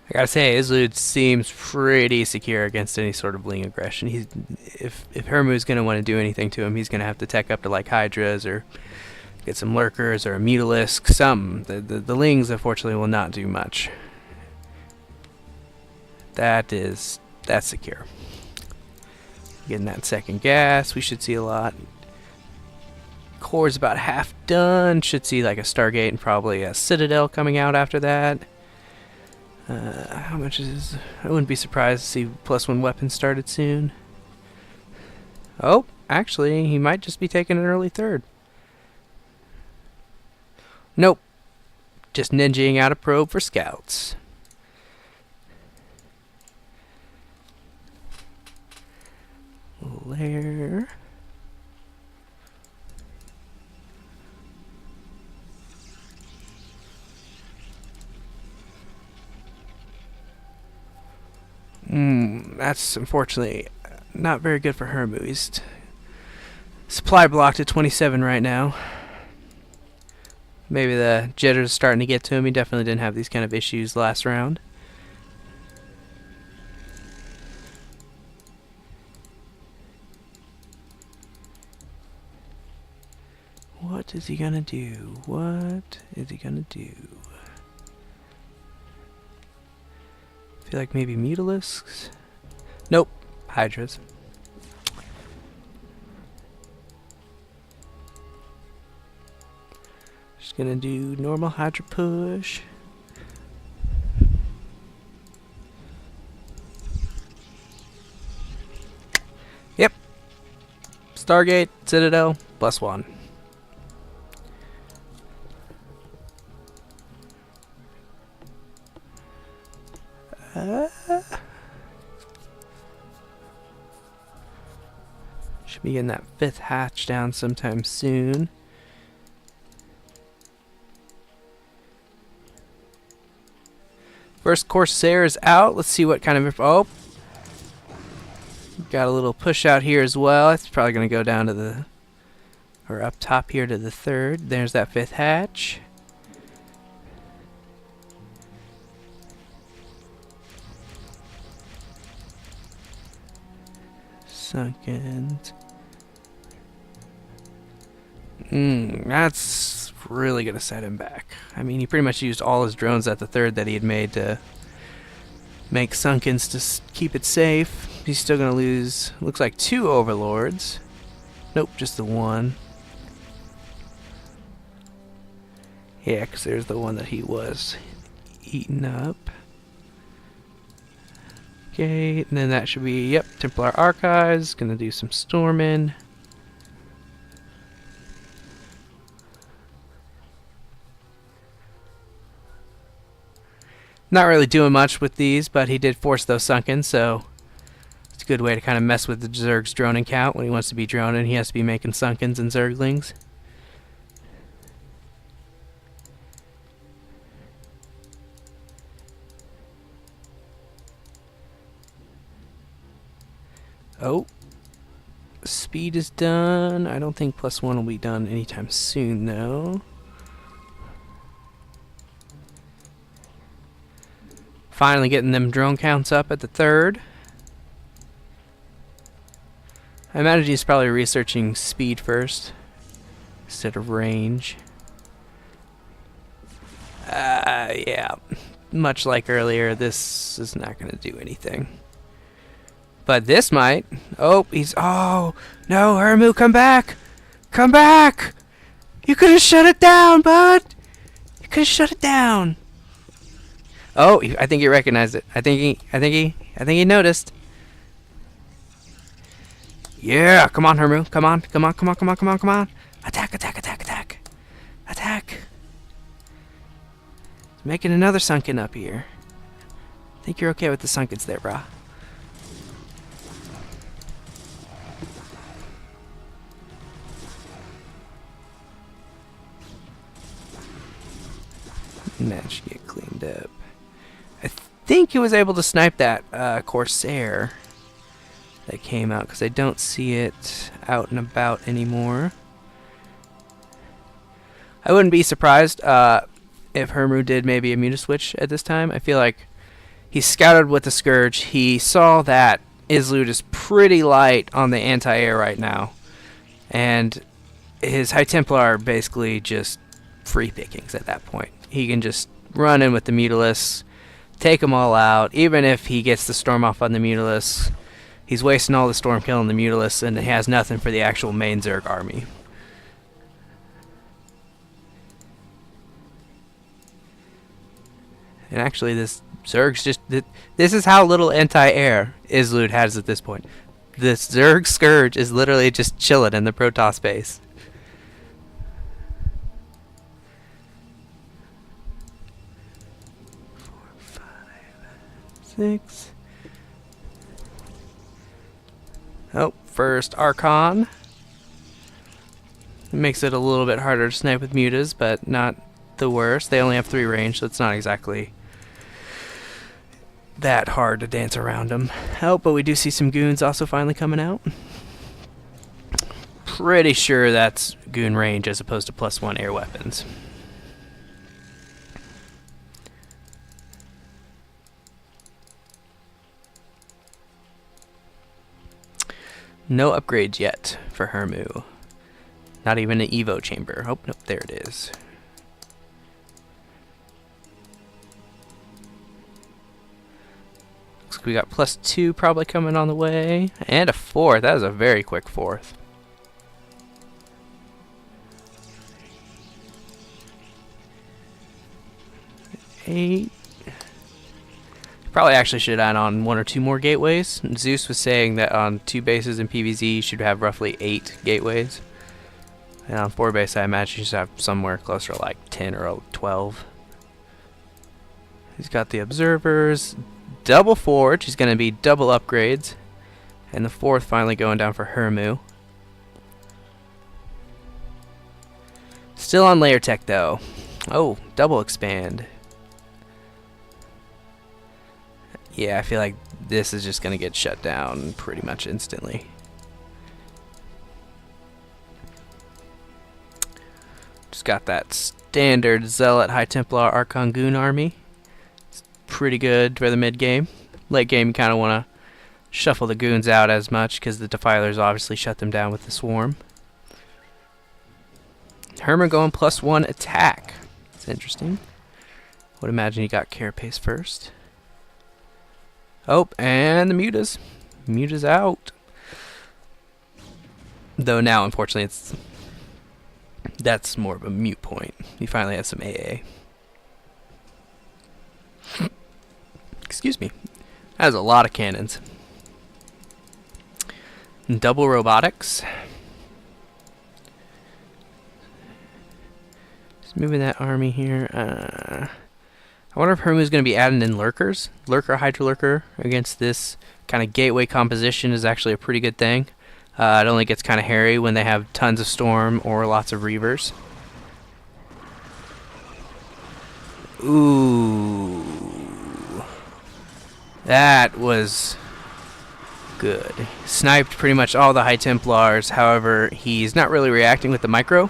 Speaker 3: I gotta say, Izlude seems pretty secure against any sort of bling aggression. If Hermu's gonna want to do anything to him, he's gonna have to tech up to like Hydras or get some lurkers or a Mutalisk. The Lings unfortunately will not do much. That's secure. Getting that second gas, we should see a lot. Core's about half done. Should see like a Stargate and probably a Citadel coming out after that. How much is... I wouldn't be surprised to see +1 weapon started soon. Oh, actually, he might just be taking an early third. Nope. Just ninjaing out a probe for scouts. Lair. That's unfortunately not very good for Hermu. He's supply blocked at 27 right now. Maybe the jitters starting to get to him. He definitely didn't have these kind of issues last round. What is he gonna do? What is he gonna do? Feel like maybe Mutalisks? Nope. Hydras. Just gonna do normal Hydra push. Yep. Stargate, Citadel, +1. Should be getting that 5th hatch down sometime soon. First Corsair is out. Let's see what kind of... Oh! Got a little push out here as well. It's probably going to go down to the... Or up top here to the 3rd. There's that 5th hatch. Sunken. That's really going to set him back. I mean, he pretty much used all his drones at the 3rd that he had made to make Sunkens to keep it safe. He's still going to lose, looks like 2 Overlords. Nope, just the 1. Yeah, because there's the one that he was eating up. Okay, and then that should be, yep, Templar Archives. Going to do some storming. Not really doing much with these, but he did force those sunken, so it's a good way to kind of mess with the Zerg's droning count. When he wants to be droning, he has to be making sunkens and Zerglings. Oh, speed is done. I don't think +1 will be done anytime soon, though. Finally getting them drone counts up at the 3rd. I imagine he's probably researching speed first instead of range. Yeah. Much like earlier, this is not going to do anything. But this might. Oh, he's... Oh, no, Hermu, come back! Come back! You could have shut it down, bud! You could have shut it down! Oh, I think he recognized it. I think he noticed. Yeah, come on, Hermu. Come on, come on, come on, come on, come on, come on. Attack, attack, attack, attack. Attack. He's making another sunken up here. I think you're okay with the sunkens there, brah. Managed to get cleaned up. I think he was able to snipe that Corsair that came out, because I don't see it out and about anymore. I wouldn't be surprised if Hermu did maybe a Mutaswitch at this time. I feel like he scouted with the Scourge. He saw that Islud is pretty light on the anti-air right now, and his High Templar are basically just free pickings at that point. He can just run in with the Mutalisk, take them all out. Even if he gets the Storm off on the Mutalisk, he's wasting all the Storm killing the Mutalisk, and he has nothing for the actual main Zerg army. And actually, this Zerg's just... This is how little anti-air Islud has at this point. This Zerg Scourge is literally just chilling in the Protoss base. Six. Oh, first Archon. It makes it a little bit harder to snipe with mutas, but not the worst. They only have 3 range, so it's not exactly that hard to dance around them. Oh, but we do see some goons also finally coming out. Pretty sure that's goon range as opposed to +1 air weapons. No upgrades yet for Hermu. Not even an Evo chamber. Oh, nope, there it is. Looks like we got +2 probably coming on the way. And a 4th. That was a very quick 4th. Eight. Probably actually should add on 1 or 2 more gateways. Zeus was saying that on 2 bases in PvZ you should have roughly 8 gateways. And on 4 base I imagine you should have somewhere closer to like 10 or 12. He's got the observers. Double forge. He's going to be double upgrades. And the 4th finally going down for Hermu. Still on layer tech though. Oh, double expand. Yeah, I feel like this is just going to get shut down pretty much instantly. Just got that standard Zealot High Templar Archon Goon army. It's pretty good for the mid game. Late game you kind of want to shuffle the goons out as much because the Defilers obviously shut them down with the Swarm. Hermer going +1 attack. It's interesting. Would imagine he got Carapace first. Oh, and the mutas. Mutas out. Though now, unfortunately, that's more of a mute point. He finally has some AA. Excuse me. That was a lot of cannons. Double robotics. Just moving that army here. I wonder if Hermu's going to be adding in lurkers. Lurker, Hydra Lurker against this kind of gateway composition is actually a pretty good thing. It only gets kind of hairy when they have tons of Storm or lots of Reavers. Ooh. That was good. Sniped pretty much all the High Templars. However, he's not really reacting with the micro.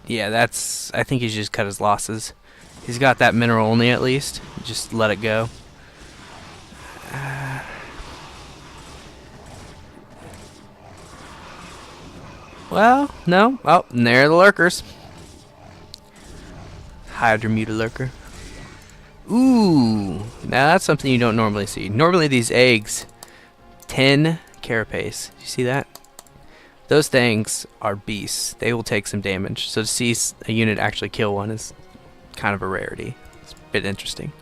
Speaker 3: Yeah, I think he's just cut his losses. He's got that mineral only at least. Just let it go. Well, no. Oh, and there are the lurkers. Hydra Muta Lurker. Ooh. Now that's something you don't normally see. Normally these eggs, 10 carapace. You see that? Those things are beasts. They will take some damage. So to see a unit actually kill one is kind of a rarity. It's a bit interesting.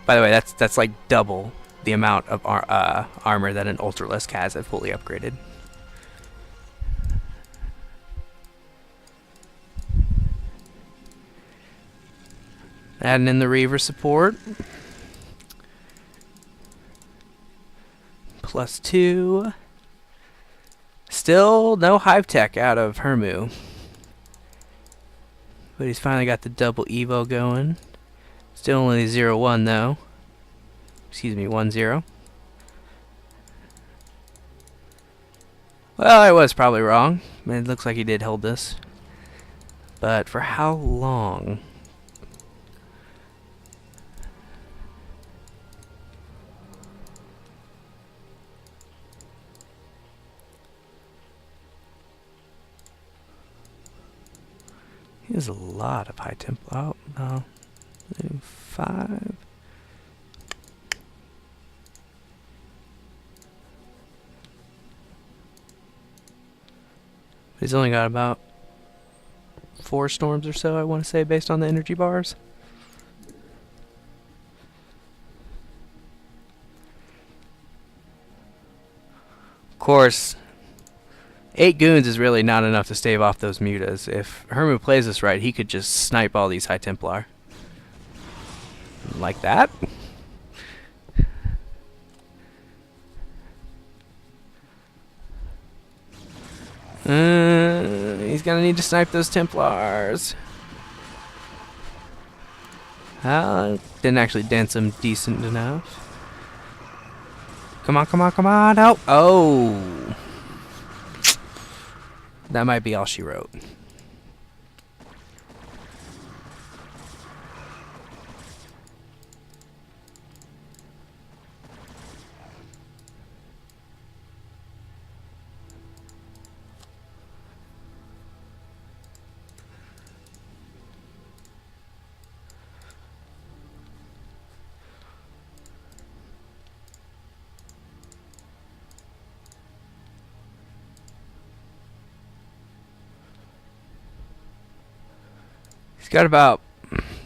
Speaker 3: By the way, that's like double the amount of armor that an Ultralisk has at fully upgraded. Adding in the Reaver support. +2. Still no Hive Tech out of Hermu. But he's finally got the double Evo going. Still only 0-1 though. Excuse me, 1-0. Well, I was probably wrong. It looks like he did hold this. But for how long? He has a lot of high tempo. Oh, no. 5. He's only got about 4 storms or so, I want to say, based on the energy bars. Of course, 8 goons is really not enough to stave off those mutas. If Hermu plays this right, he could just snipe all these High Templar. Like that. He's gonna need to snipe those Templars. Didn't actually dance them decent enough. Come on, come on, come on, help! Oh! That might be all she wrote. He's got about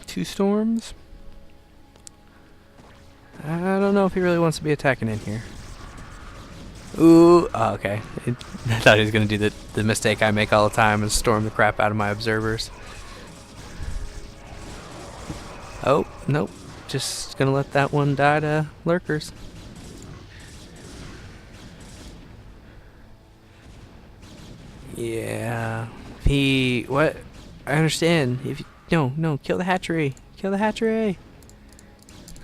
Speaker 3: 2 storms. I don't know if he really wants to be attacking in here. Ooh, oh, okay. I thought he was going to do the mistake I make all the time and storm the crap out of my observers. Oh, nope. Just going to let that one die to lurkers. Yeah. What? I understand. No, kill the hatchery. Kill the hatchery.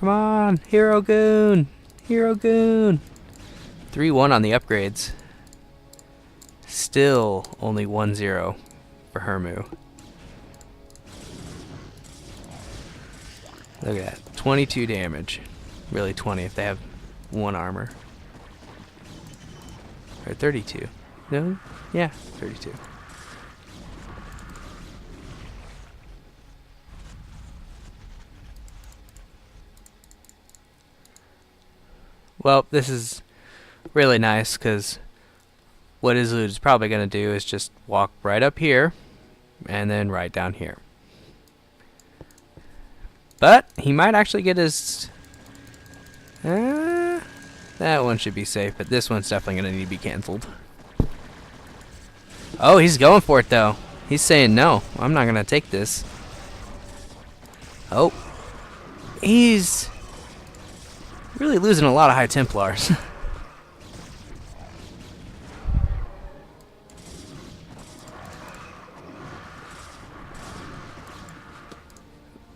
Speaker 3: Come on, Hero Goon. Hero Goon. 3-1 on the upgrades. Still only 1-0 for Hermu. Look at that. 22 damage. Really 20 if they have 1 armor. Or 32. No? Yeah, 32. Well, this is really nice because what Izzlud is probably going to do is just walk right up here and then right down here. But he might actually get his... that one should be safe, but this one's definitely going to need to be cancelled. Oh, he's going for it though. He's saying no, I'm not going to take this. Oh. He's really losing a lot of High Templars.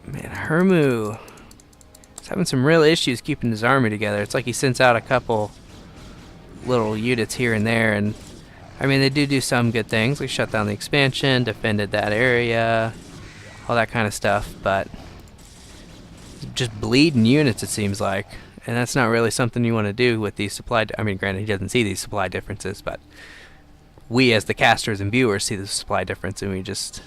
Speaker 3: Man, Hermu is having some real issues keeping his army together. It's like he sends out a couple little units here and there, and I mean they do some good things. Like shut down the expansion, defended that area, all that kind of stuff, but just bleeding units it seems like. And that's not really something you want to do with these supply... I mean, granted, he doesn't see these supply differences, but we as the casters and viewers see the supply difference, and we just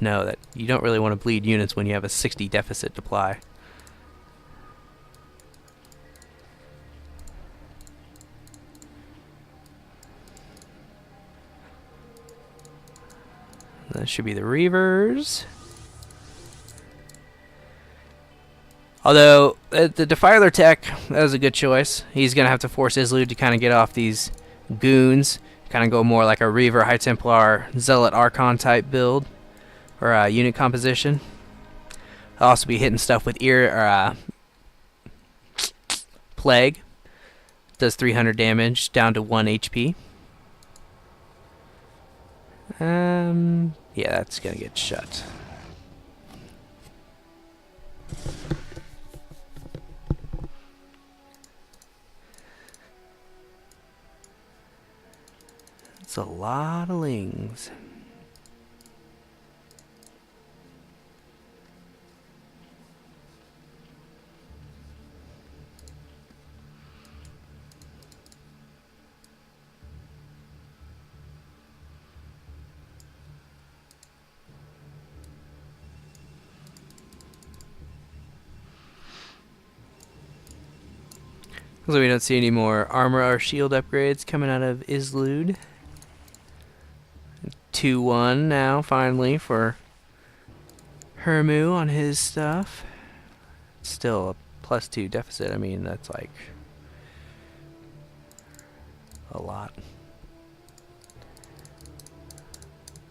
Speaker 3: know that you don't really want to bleed units when you have a 60 deficit supply. That should be the Reavers. Although, the Defiler tech, that was a good choice. He's going to have to force Izzlud to kind of get off these goons. Kind of go more like a Reaver, High Templar, Zealot, Archon type build. Or unit composition. I'll also be hitting stuff with Plague. Does 300 damage down to 1 HP. Yeah, that's going to get shut. It's a lot of lings. So we don't see any more armor or shield upgrades coming out of Islud. 2-1 now, finally, for Hermu on his stuff. Still a +2 deficit. I mean, that's like a lot.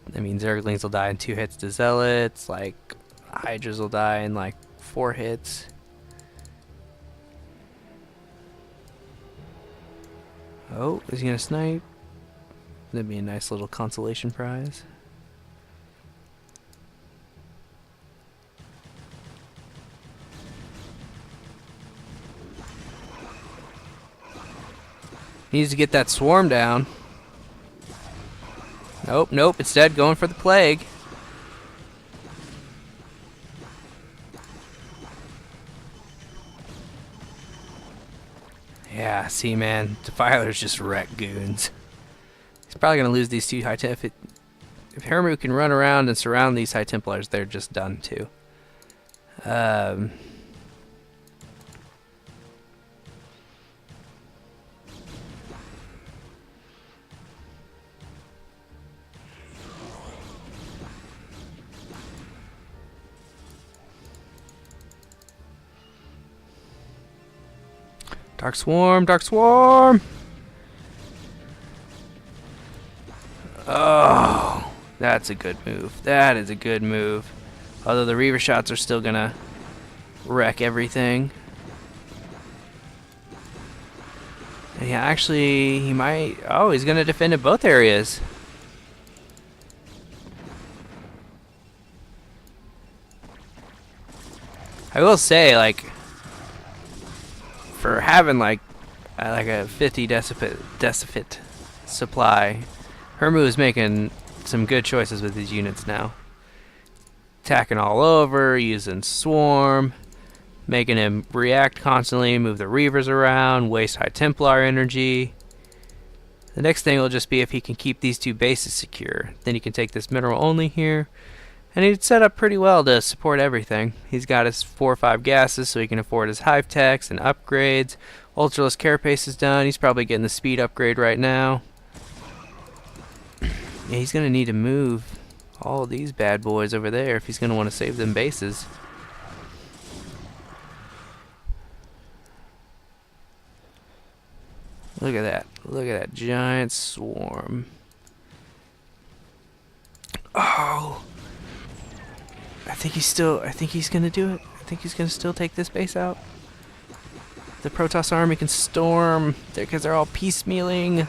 Speaker 3: That means Zerglings will die in 2 hits to Zealots, like Hydras will die in like 4 hits. Oh, is he gonna snipe? That'd be a nice little consolation prize. Needs to get that swarm down. Nope, nope, instead going for the plague. Yeah, see, man, Defilers just wreck goons. He's probably gonna lose these 2 high temp. If Hermu can run around and surround these High Templars, they're just done too. Dark Swarm, Dark Swarm! Oh, that's a good move. That is a good move. Although the Reaver shots are still gonna wreck everything. And yeah, actually, he might... Oh, he's gonna defend in both areas. I will say, like, for having like a 50 decipit supply, Hermu is making some good choices with these units now. Attacking all over, using Swarm, making him react constantly, move the Reavers around, waste High Templar energy. The next thing will just be if he can keep these 2 bases secure. Then he can take this mineral only here. And he'd set up pretty well to support everything. He's got his 4 or 5 gases, so he can afford his hive techs and upgrades. Ultraless carapace is done. He's probably getting the speed upgrade right now. Yeah, he's going to need to move all of these bad boys over there if he's going to want to save them bases. Look at that. Look at that giant swarm. Oh! I think he's gonna do it. I think he's gonna still take this base out. The Protoss army can storm because they're all piecemealing.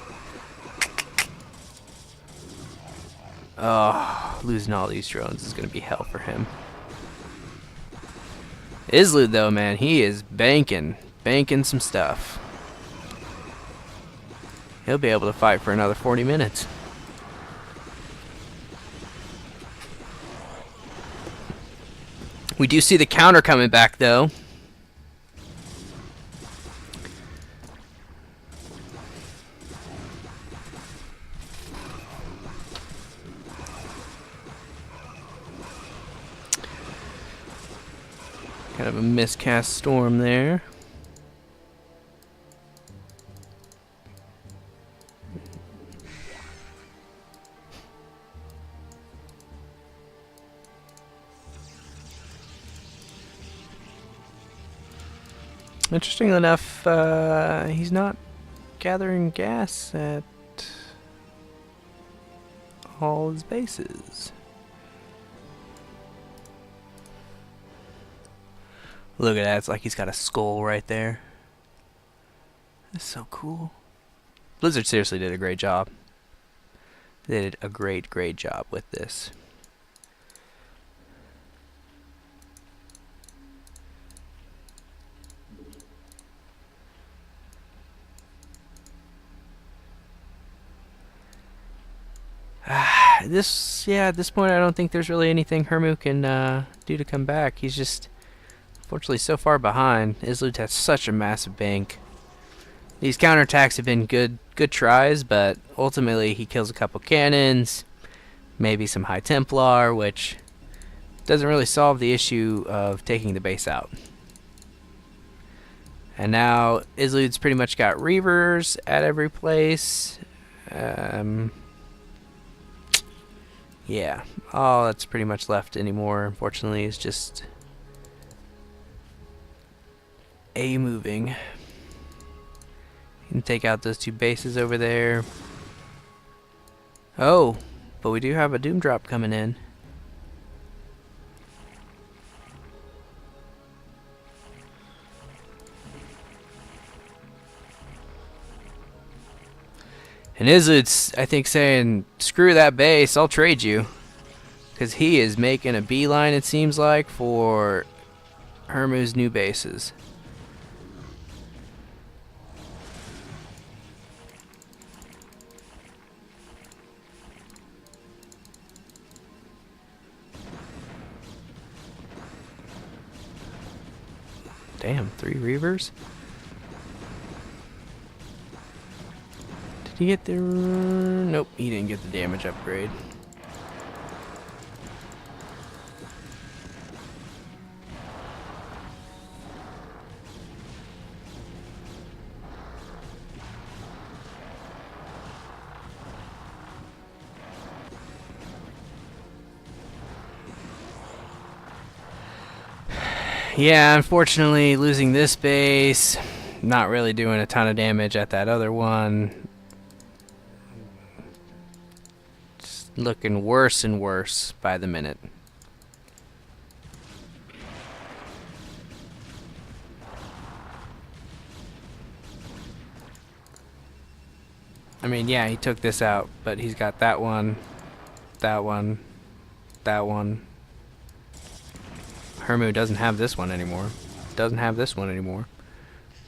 Speaker 3: Oh, losing all these drones is gonna be hell for him. Islud though, man, he is banking some stuff. He'll be able to fight for another 40 minutes. We do see the counter coming back, though. Kind of a miscast storm there. Interestingly enough, he's not gathering gas at all his bases. Look at that, it's like he's got a skull right there. That's so cool. Blizzard seriously did a great job. They did a great job with this. At this point, I don't think there's really anything Hermu can do to come back. He's just, unfortunately, so far behind. Islud has such a massive bank. These counterattacks have been good tries, but ultimately he kills a couple cannons, maybe some High Templar, which doesn't really solve the issue of taking the base out. And now Islud's pretty much got Reavers at every place. Yeah, all that's pretty much left anymore, unfortunately, is just A moving. You can take out those 2 bases over there. Oh, but we do have a Doom Drop coming in. And Izzud's, I think, saying, screw that base, I'll trade you. Because he is making a beeline, it seems like, for Hermu's new bases. Damn, 3 Reavers? Did he get the... Nope, he didn't get the damage upgrade. Yeah, unfortunately, losing this base, not really doing a ton of damage at that other one. Just looking worse and worse by the minute. I mean, yeah, he took this out, but he's got that one, that one, that one. Hermu doesn't have this one anymore. Doesn't have this one anymore.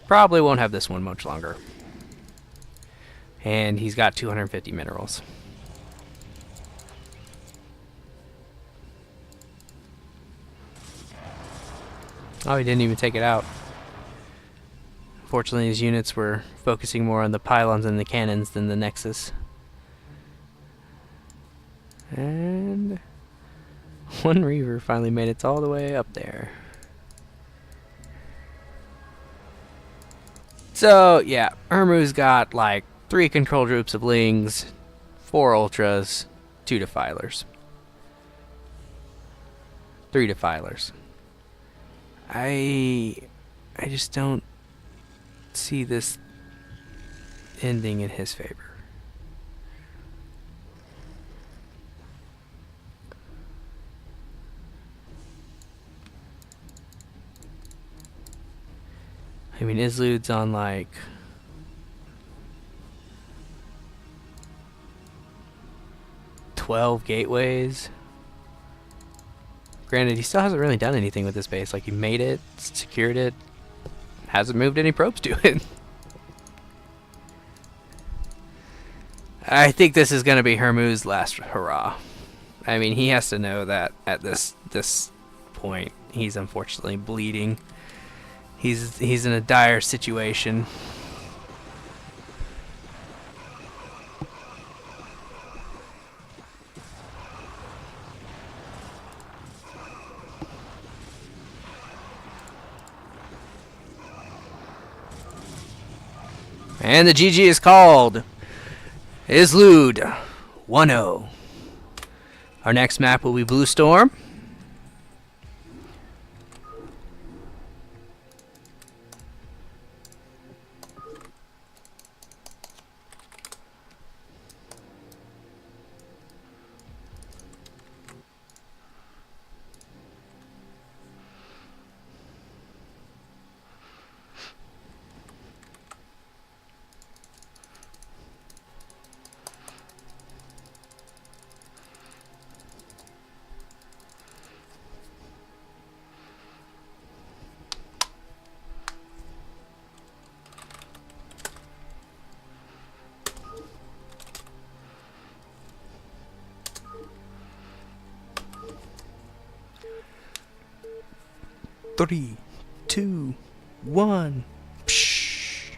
Speaker 3: Probably won't have this one much longer. And he's got 250 minerals. Oh, he didn't even take it out. Fortunately, his units were focusing more on the pylons and the cannons than the Nexus. And... one Reaver finally made it all the way up there. So, yeah, Hermu's got like 3 control groups of Lings, 4 Ultras, 2 Defilers. 3 Defilers. I just don't see this ending in his favor. I mean, Islud's on like 12 gateways. Granted, he still hasn't really done anything with this base. Like, he made it, secured it, hasn't moved any probes to it. I think this is going to be Hermu's last hurrah. I mean, he has to know that at this point, he's unfortunately bleeding. He's in a dire situation. And the GG is called. Islud 1-0. Our next map will be Blue Storm. Three, two, one. Psh.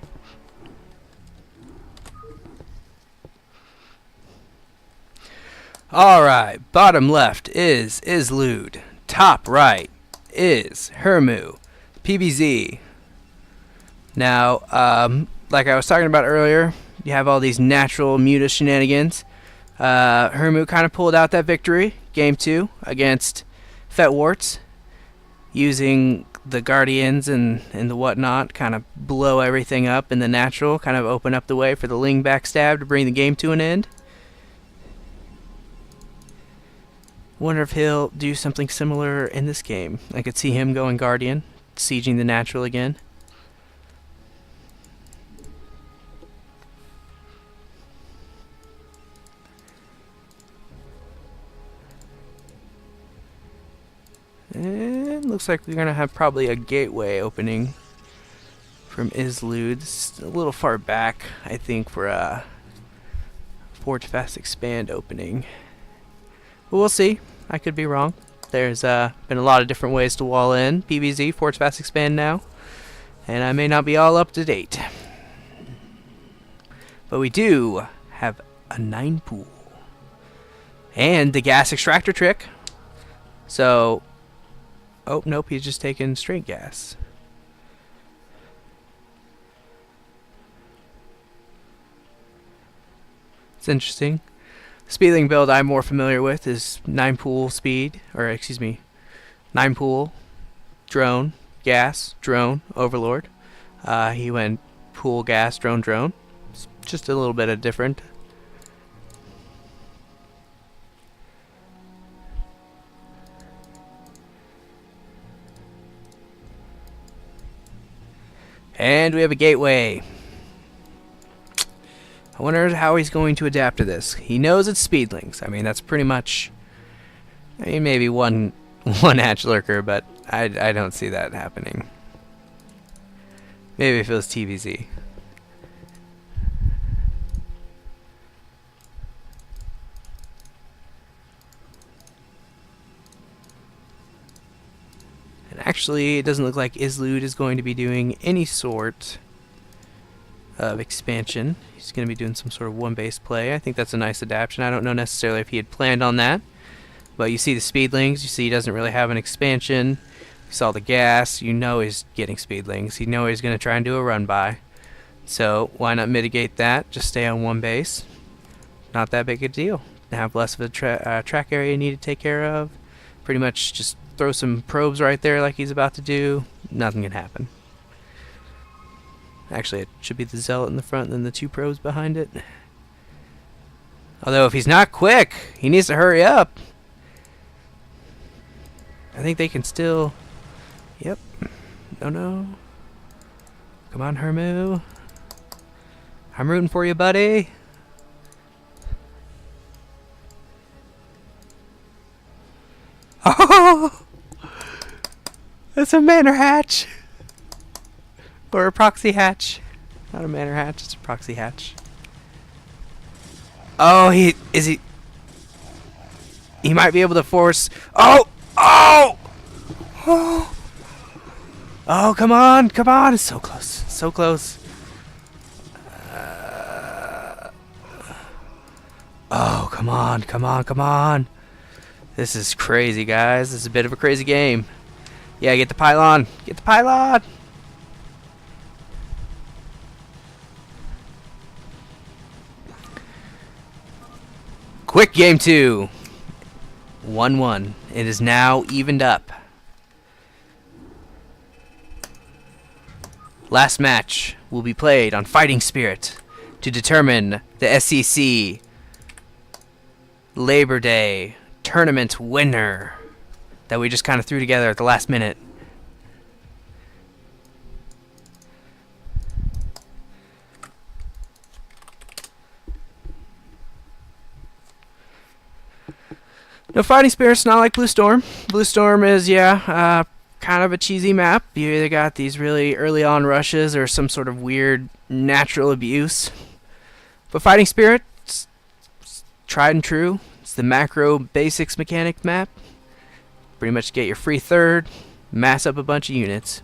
Speaker 3: All right, bottom left is Islud. Top right is Hermu. PBZ. Now, like I was talking about earlier, you have all these natural muta shenanigans. Hermu kind of pulled out that victory, game 2, against Fetwarts, using the Guardians and the whatnot, kind of blow everything up in the natural, kind of open up the way for the Ling backstab to bring the game to an end. Wonder if he'll do something similar in this game. I could see him going Guardian, sieging the natural again. And looks like we're going to have probably a gateway opening from Islud. It's a little far back, I think, for a Forge Fast Expand opening. But we'll see. I could be wrong. There's been a lot of different ways to wall in PvZ, Forge Fast Expand now. And I may not be all up to date. But we do have a 9 pool. And the gas extractor trick. So... oh, nope, he's just taking straight gas. It's interesting. Speedling build I'm more familiar with is 9 pool speed, or excuse me, 9 pool, drone, gas, drone, overlord. He went pool, gas, drone, drone. It's just a little bit of different. And we have a gateway. I wonder how he's going to adapt to this. He knows it's speedlings. I mean, that's pretty much... I mean, maybe one hatch lurker, but I don't see that happening. Maybe if it was TVZ. And actually, it doesn't look like Islud is going to be doing any sort of expansion. He's going to be doing some sort of one-base play. I think that's a nice adaptation. I don't know necessarily if he had planned on that. But you see the speedlings. You see he doesn't really have an expansion. You saw the gas. You know he's getting speedlings. You know he's going to try and do a run-by. So why not mitigate that? Just stay on one base. Not that big a deal. Have less of a track area you need to take care of. Pretty much just throw some probes right there like he's about to do. Nothing can happen. Actually, it should be the Zealot in the front and then the 2 probes behind it. Although, if he's not quick, he needs to hurry up. I think they can still... Yep. No. Come on, Hermu. I'm rooting for you, buddy. Oh! That's a manor hatch. Or a proxy hatch. Not a manor hatch, it's a proxy hatch. Oh, he might be able to force... Oh! Oh, come on! It's so close. Oh, come on. This is crazy, guys. This is a bit of a crazy game. Yeah, get the pylon. Quick game 2. 1-1. It is now evened up. Last match will be played on Fighting Spirit to determine the SCC Labor Day tournament winner that we just kind of threw together at the last minute. No, Fighting Spirit's not like Blue Storm. Blue Storm is, kind of a cheesy map. You either got these really early on rushes or some sort of weird natural abuse. But Fighting Spirit, it's tried and true. It's the macro basics mechanic map. Pretty much get your free third, mass up a bunch of units.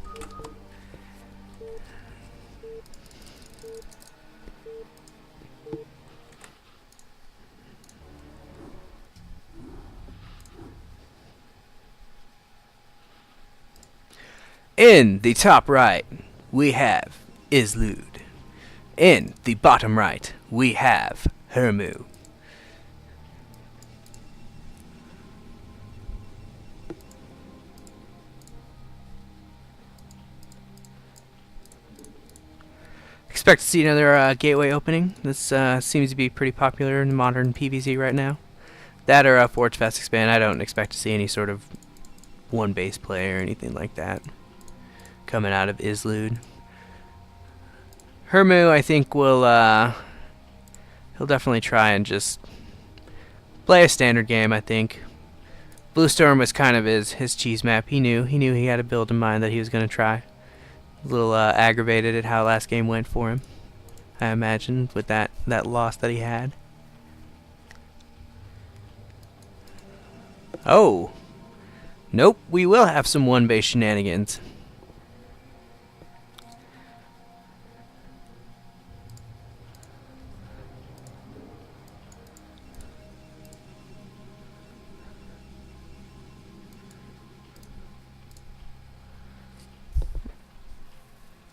Speaker 3: In the top right, we have Islude. In the bottom right, we have Hermu. Expect to see another gateway opening. This seems to be pretty popular in modern PvZ right now. That or Forge Fast Expand. I don't expect to see any sort of one base play or anything like that coming out of Islude. Hermu, I think, will he'll definitely try and just play a standard game. I think Bluestorm was kind of his cheese map. He knew he had a build in mind that he was going to try. A little aggravated at how last game went for him, I imagine, with that loss that he had. Oh! Nope, we will have some one-base shenanigans.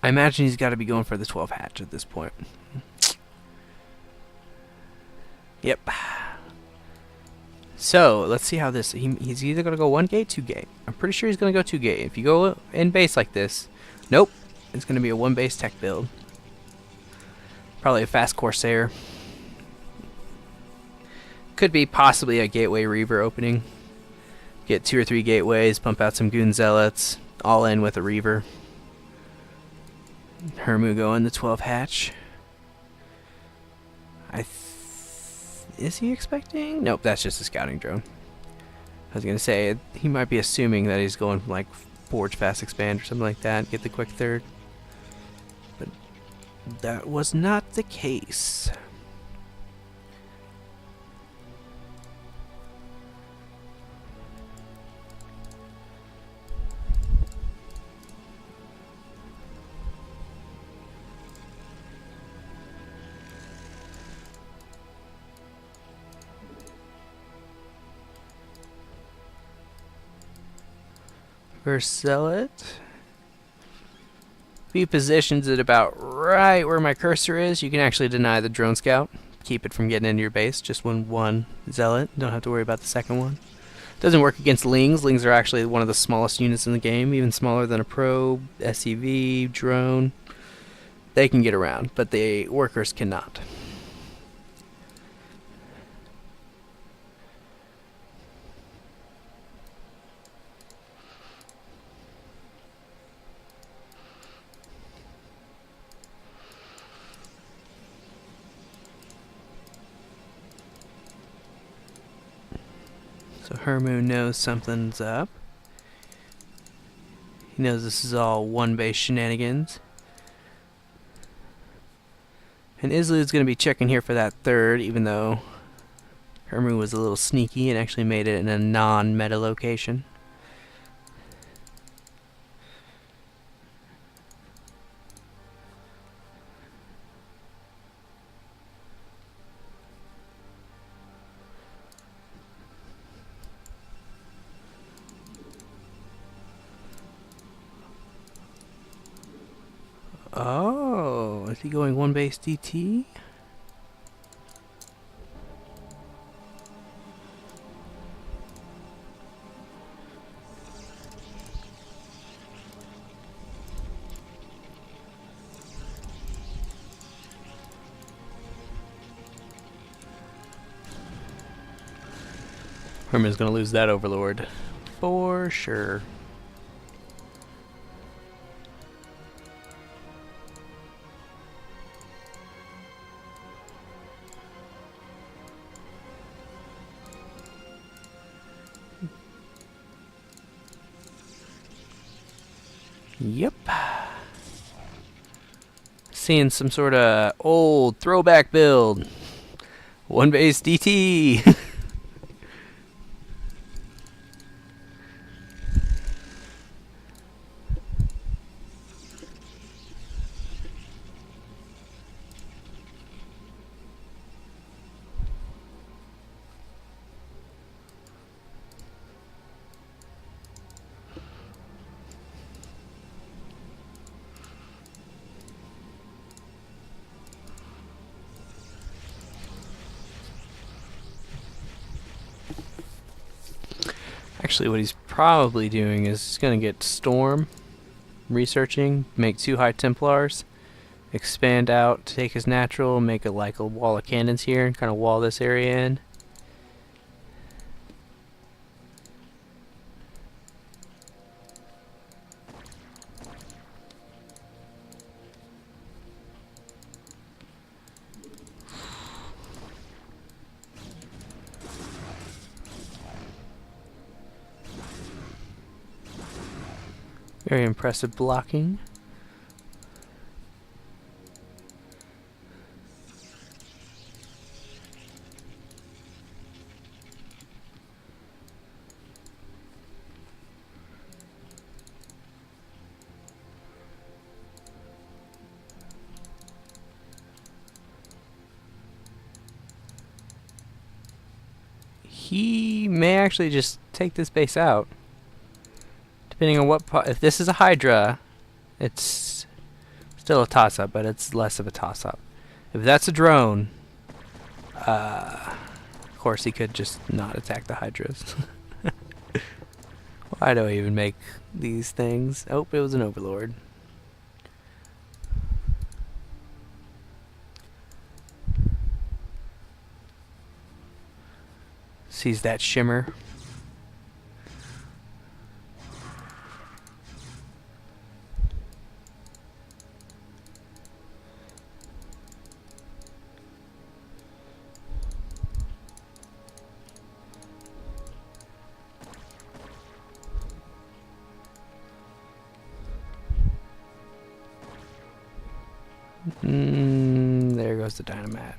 Speaker 3: I imagine he's got to be going for the 12 hatch at this point. Yep. So, let's see how this... He's either going to go 1 gate, 2 gate. I'm pretty sure he's going to go 2 gate. If you go in base like this... Nope. It's going to be a 1 base tech build. Probably a fast Corsair. Could be possibly a Gateway Reaver opening. Get 2 or 3 gateways, pump out some Goon Zealots. All in with a Reaver. Hermu going the 12 hatch. Is he expecting? Nope, that's just a scouting drone. I was gonna say he might be assuming that he's going like Forge Fast Expand or something like that, get the quick third. But that was not the case. Zealot. Be positions it about right where my cursor is. You can actually deny the drone scout. Keep it from getting into your base. Just one Zealot. Don't have to worry about the second one. Doesn't work against Lings. Lings are actually one of the smallest units in the game. Even smaller than a probe, SCV, drone. They can get around, but the workers cannot. So Hermu knows something's up. He knows this is all one base shenanigans. And Islude's going to be checking here for that third, even though Hermu was a little sneaky and actually made it in a non-meta location. Oh, is he going one base DT? Herman's gonna lose that Overlord for sure. Yep. Seeing some sort of old throwback build. One base DT. Actually, what he's probably doing is he's going to get Storm, researching, make 2 High Templars, expand out, take his natural, make it like a wall of cannons here, and kind of wall this area in. Very impressive blocking. He may actually just take this base out. Depending on what if this is a Hydra, it's still a toss-up, but it's less of a toss-up. If that's a drone, of course he could just not attack the Hydras. Why do I even make these things? Oh, it was an Overlord. Sees that shimmer. There goes the dynamite.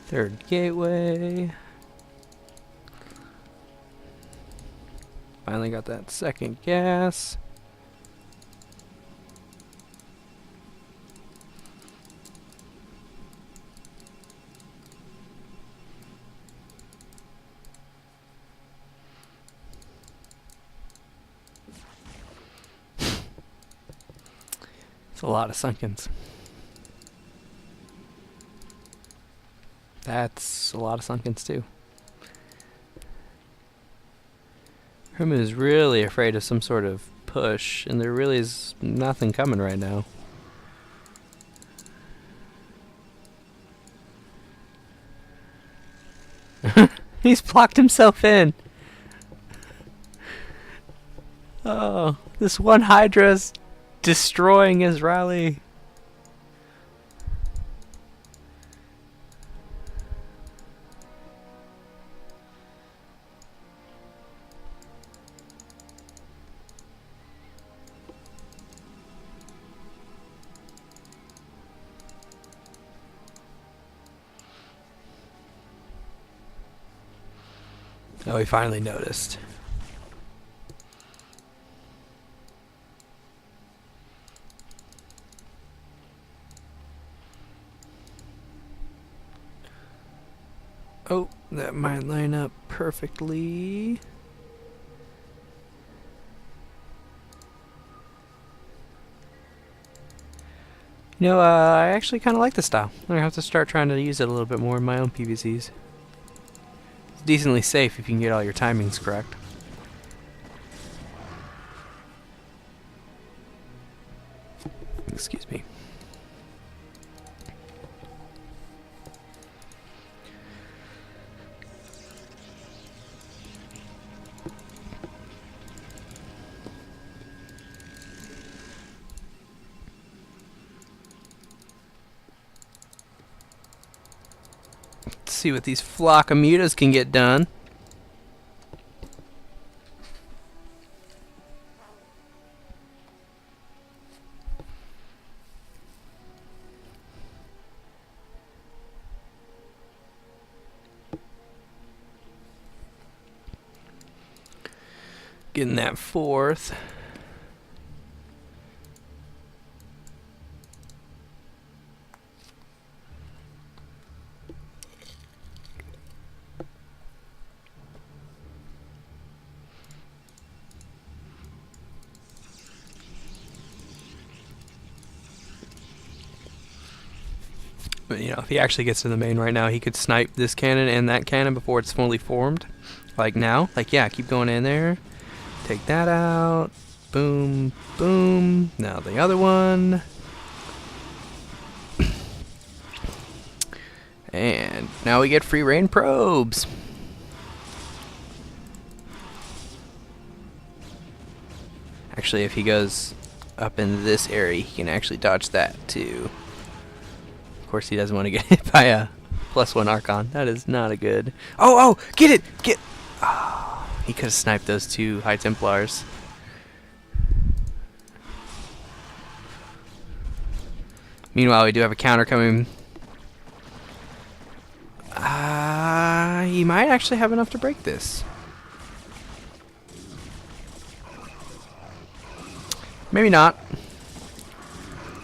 Speaker 3: Third gateway. Finally got that second gas. It's a lot of Sunkens. That's a lot of Sunkens too. Herman is really afraid of some sort of push, and there really is nothing coming right now. He's blocked himself in. Oh, this one Hydra's destroying his rally. Oh, he finally noticed. Oh, that might line up perfectly. You know, I actually kind of like this style. I'm gonna have to start trying to use it a little bit more in my own PVCs. It's decently safe if you can get all your timings correct. Excuse me. Let's see what these flock of mutas can get done. Getting that fourth. But, you know, if he actually gets to the main right now, he could snipe this cannon and that cannon before it's fully formed. Like now. Like, yeah, keep going in there. Take that out. Boom, boom. Now the other one. And now we get free reign probes. Actually, if he goes up in this area, he can actually dodge that too. Of course, he doesn't want to get hit by a +1 Archon. That is not a good... Oh, get it! Get... Oh, he could have sniped those 2 High Templars. Meanwhile, we do have a counter coming. He might actually have enough to break this. Maybe not.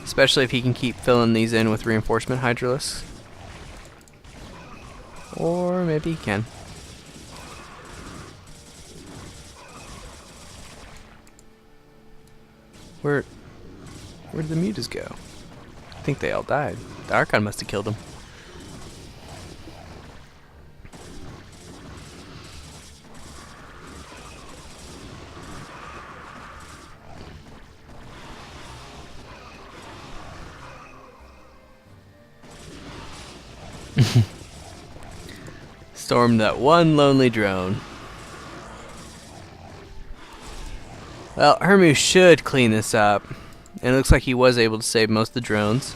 Speaker 3: Especially if he can keep filling these in with reinforcement Hydralisks. Or maybe he can. Where'd the mutas go? I think they all died. The Archon must have killed them. Stormed that one lonely drone. Well, Hermu should clean this up. And it looks like he was able to save most of the drones.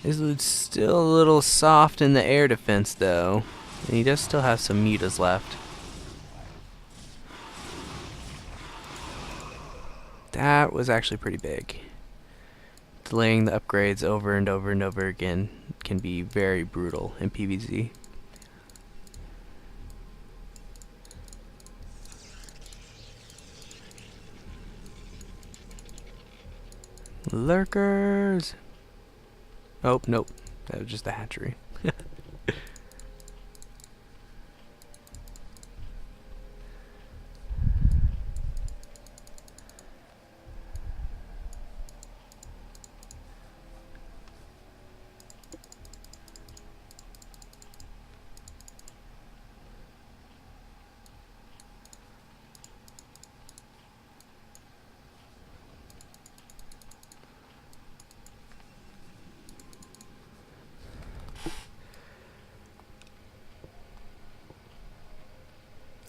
Speaker 3: Islud's still a little soft in the air defense, though. And he does still have some mutas left. That was actually pretty big. Delaying the upgrades over and over and over again can be very brutal in PvZ. Lurkers! Oh, nope. That was just the hatchery.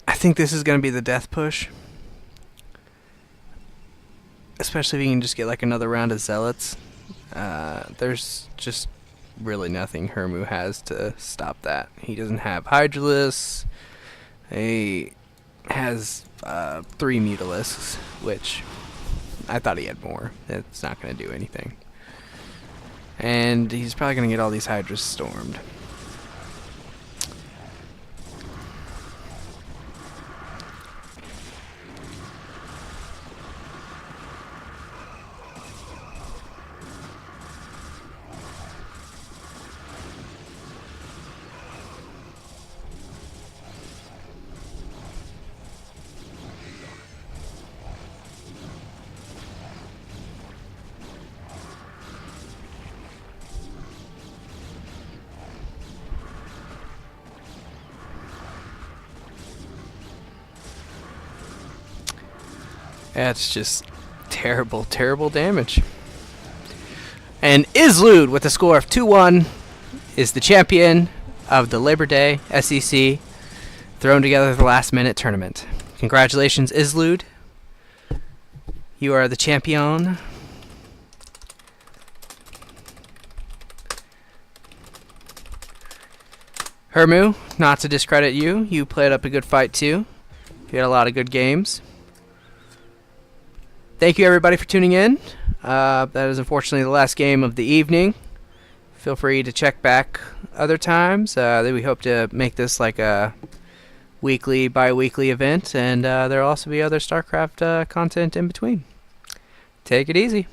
Speaker 3: I think this is going to be the death push. Especially if you can just get like another round of Zealots. There's just really nothing Hermu has to stop that. He doesn't have Hydralisks. He has 3 Mutalisks, which I thought he had more. It's not going to do anything. And he's probably going to get all these Hydras stormed. That's just terrible, terrible damage. And Islud, with a score of 2-1, is the champion of the Labor Day SCC, thrown together the last-minute tournament. Congratulations, Islud. You are the champion. Hermu, not to discredit you, you played up a good fight too. You had a lot of good games. Thank you everybody for tuning in. That is unfortunately the last game of the evening. Feel free to check back other times. We hope to make this like a weekly, bi-weekly event, and there will also be other StarCraft content in between. Take it easy.